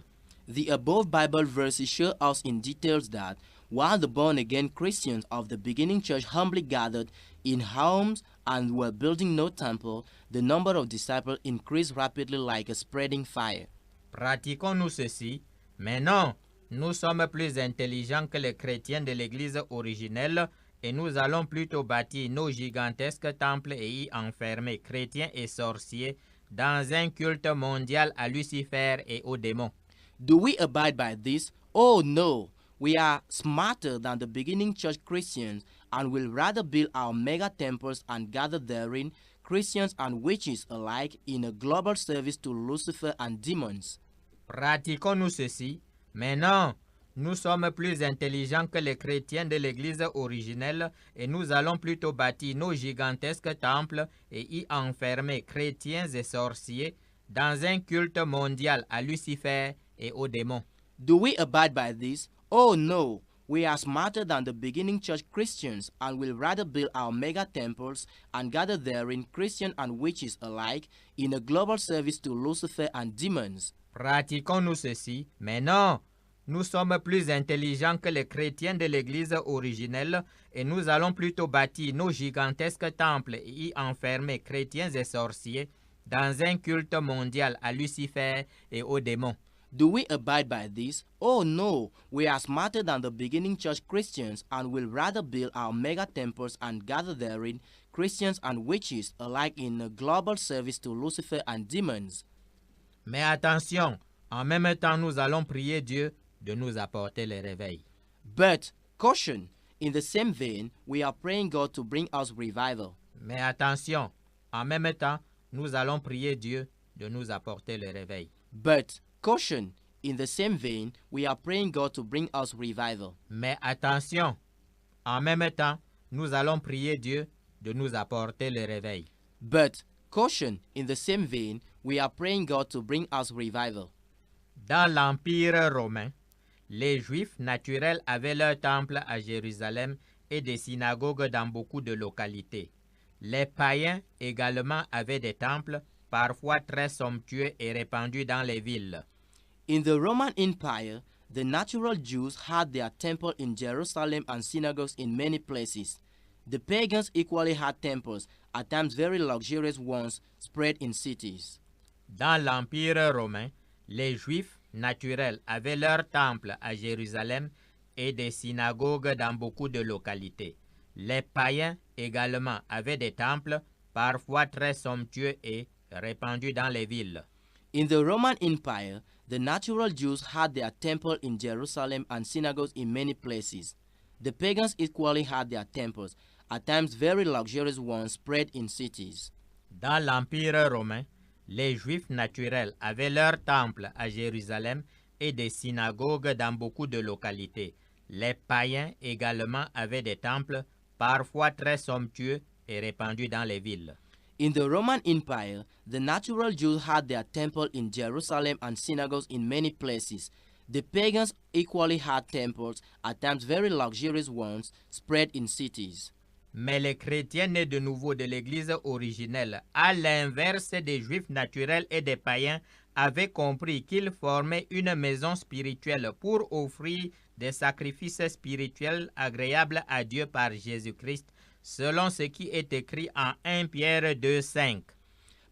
[SPEAKER 5] The above Bible verses show us in details that while the born-again Christians of the beginning church humbly gathered in homes and were building no temple, the number of disciples increased rapidly like a spreading fire.
[SPEAKER 3] Pratiquons-nous ceci? Mais non, nous sommes plus intelligents que les chrétiens de l'Église originelle et nous allons plutôt bâtir nos gigantesques temples et y enfermer chrétiens et sorciers dans un culte mondial à Lucifer et aux démons.
[SPEAKER 5] Do we abide by this? Oh no! We are smarter than the beginning church Christians and will rather build our mega temples and gather therein Christians and witches alike in a global service to Lucifer and demons.
[SPEAKER 3] Pratiquons-nous ceci? Mais non, nous sommes plus intelligents que les chrétiens de l'Église originelle et nous allons plutôt bâtir nos gigantesques temples et y enfermer chrétiens et sorciers dans un culte mondial à Lucifer et aux démons.
[SPEAKER 5] Do we abide by this? Oh no! We are smarter than the beginning church Christians and will rather build our mega temples and gather therein Christians and witches alike in a global service to Lucifer and demons.
[SPEAKER 3] Pratiquons-nous ceci? Mais non, nous sommes plus intelligents que les chrétiens de l'Église originelle et nous allons plutôt bâtir nos gigantesques temples et y enfermer chrétiens et sorciers dans un culte mondial à Lucifer et aux démons.
[SPEAKER 5] Do we abide by this? Oh no! We are smarter than the beginning church Christians and will rather build our mega temples and gather therein Christians and witches alike in a global service to Lucifer and demons.
[SPEAKER 3] Mais attention, en même temps nous allons prier Dieu de nous apporter le réveil.
[SPEAKER 5] But, caution, in the same vein, we are praying God to bring us revival.
[SPEAKER 3] Mais attention, en même temps nous allons prier Dieu de nous apporter le réveil.
[SPEAKER 5] But, caution, in the same vein, we are praying God to bring us revival.
[SPEAKER 3] Mais attention, en même temps, nous allons prier Dieu de nous apporter le réveil.
[SPEAKER 5] But, caution, in the same vein, we are praying God to bring us revival.
[SPEAKER 3] Dans l'Empire romain, les Juifs naturels avaient leur temple à Jérusalem et des synagogues dans beaucoup de localités. Les païens également avaient des temples, parfois très somptueux et répandus dans les villes.
[SPEAKER 5] In the Roman Empire, the natural Jews had their temple in Jerusalem and synagogues in many places. The pagans equally had temples, at times very luxurious ones, spread in cities.
[SPEAKER 3] Dans l'Empire romain, les Juifs naturels avaient leur temple à Jérusalem et des synagogues dans beaucoup de localités. Les païens également avaient des temples, parfois très somptueux et répandus dans les villes.
[SPEAKER 5] In the Roman Empire, the natural Jews had their temple in Jerusalem and synagogues in many places. The pagans equally had their temples, at times very luxurious ones spread in cities.
[SPEAKER 3] Dans l'Empire romain, les Juifs naturels avaient leur temple à Jérusalem et des synagogues dans beaucoup de localités. Les païens également avaient des temples, parfois très somptueux et répandus dans les villes.
[SPEAKER 5] In the Roman Empire, the natural Jews had their temple in Jerusalem and synagogues in many places. The pagans equally had temples, at times very luxurious ones, spread in cities.
[SPEAKER 3] Mais les chrétiens nés de nouveau de l'Église originelle, à l'inverse des Juifs naturels et des païens, avaient compris qu'ils formaient une maison spirituelle pour offrir des sacrifices spirituels agréables à Dieu par Jésus-Christ, selon ce qui est écrit en 1 Pierre 2,5.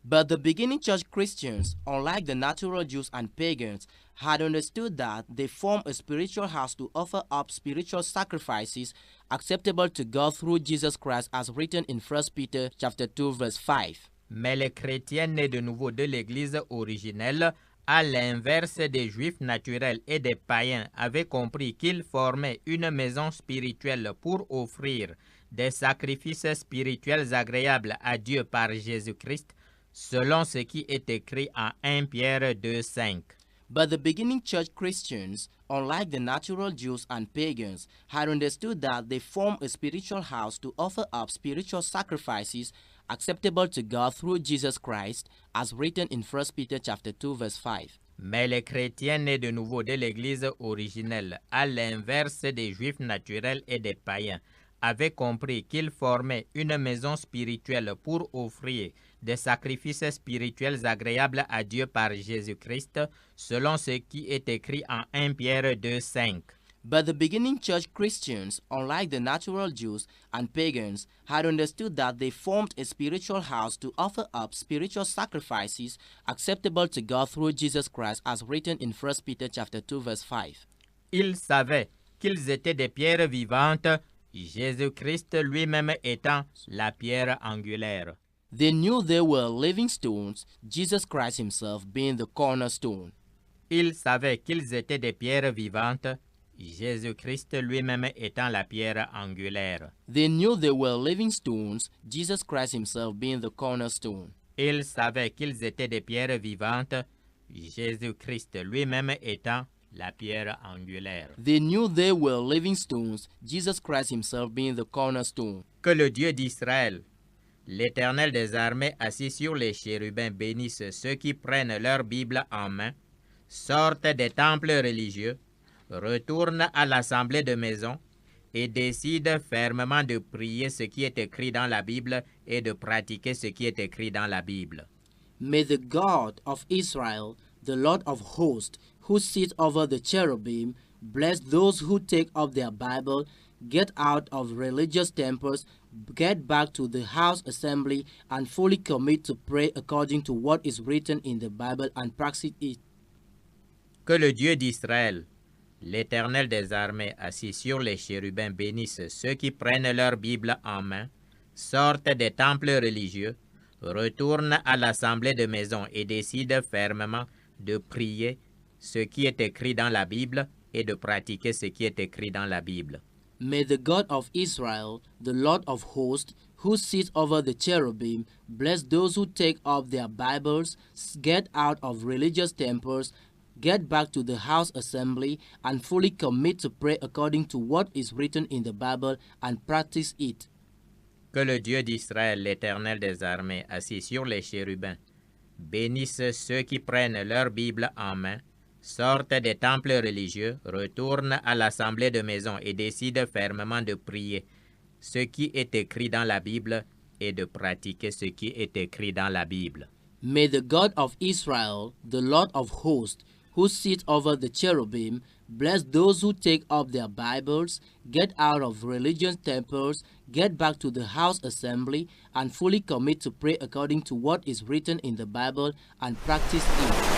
[SPEAKER 5] But the beginning church Christians, unlike the natural Jews and pagans, had understood that they form a spiritual house to offer up spiritual sacrifices acceptable to God through Jesus Christ, as written in 1 Peter chapter 2 verse 5.
[SPEAKER 3] Mais les chrétiens nés de nouveau de l'Église originelle, à l'inverse des Juifs naturels et des païens, avaient compris qu'ils formaient une maison spirituelle pour offrir des sacrifices spirituels agréables à Dieu par Jésus-Christ, selon ce qui est écrit en 1 Pierre 2,5.
[SPEAKER 5] But the beginning church Christians, unlike the natural Jews and pagans, had understood that they form a spiritual house to offer up spiritual sacrifices acceptable to God through Jesus Christ, as written in 1 Peter chapter 2 verse 5.
[SPEAKER 3] Mais les chrétiens nés de nouveau de l'Église originelle, à l'inverse des Juifs naturels et des païens, avaient compris qu'ils formaient une maison spirituelle pour offrir des sacrifices spirituels agréables à Dieu par Jésus-Christ, selon ce qui est écrit en 1 Pierre 2,5.
[SPEAKER 5] But the beginning church Christians, unlike the natural Jews and pagans, had understood that they formed a spiritual house to offer up spiritual sacrifices acceptable to God through Jesus Christ, as written in 1 Peter chapter 2 verse 5.
[SPEAKER 3] Ils savaient qu'ils étaient des pierres vivantes, Jésus-Christ lui-même étant la pierre angulaire.
[SPEAKER 5] They knew they were living stones, Jesus Christ himself being the cornerstone.
[SPEAKER 3] Ils savaient qu'ils étaient des pierres vivantes, Jésus-Christ lui-même étant la pierre angulaire.
[SPEAKER 5] They knew they were living stones, Jesus Christ himself being the cornerstone.
[SPEAKER 3] Ils savaient qu'ils étaient des pierres vivantes, Jésus-Christ lui-même étant la pierre angulaire.
[SPEAKER 5] They knew they were living stones, Jesus Christ himself being the cornerstone.
[SPEAKER 3] Que le Dieu d'Israël, l'Éternel des armées assis sur les chérubins, bénisse ceux qui prennent leur Bible en main, sortent des temples religieux, retournent à l'assemblée de maison et décident fermement de prier ce qui est écrit dans la Bible et de pratiquer ce qui est écrit dans la Bible.
[SPEAKER 5] May the God of Israel, the Lord of hosts, who sits over the cherubim, bless those who take up their Bible, get out of religious temples, get back to the house assembly, and fully commit to pray according to what is written in the Bible and practice it.
[SPEAKER 3] Que le Dieu d'Israël, l'Éternel des armées assis sur les chérubins, bénisse ceux qui prennent leur Bible en main, sortent des temples religieux, retournent à l'assemblée de maison et décident fermement de prier ce qui est écrit dans la Bible et de pratiquer ce qui est écrit dans la Bible.
[SPEAKER 5] May the God of Israel, the Lord of hosts, who sits over the cherubim, bless those who take up their Bibles, get out of religious temples, get back to the house assembly, and fully commit to pray according to what is written in the Bible and practice it.
[SPEAKER 3] Que le Dieu d'Israël, l'Éternel des armées, assis sur les chérubins, bénisse ceux qui prennent leur Bible en main, sortent des temples religieux, retournent à l'assemblée de maison et décident fermement de prier ce qui est écrit dans la Bible et de pratiquer ce qui est écrit dans la Bible.
[SPEAKER 5] May the God of Israel, the Lord of hosts, who sits over the cherubim, bless those who take up their Bibles, get out of religious temples, get back to the house assembly, and fully commit to pray according to what is written in the Bible and practice it.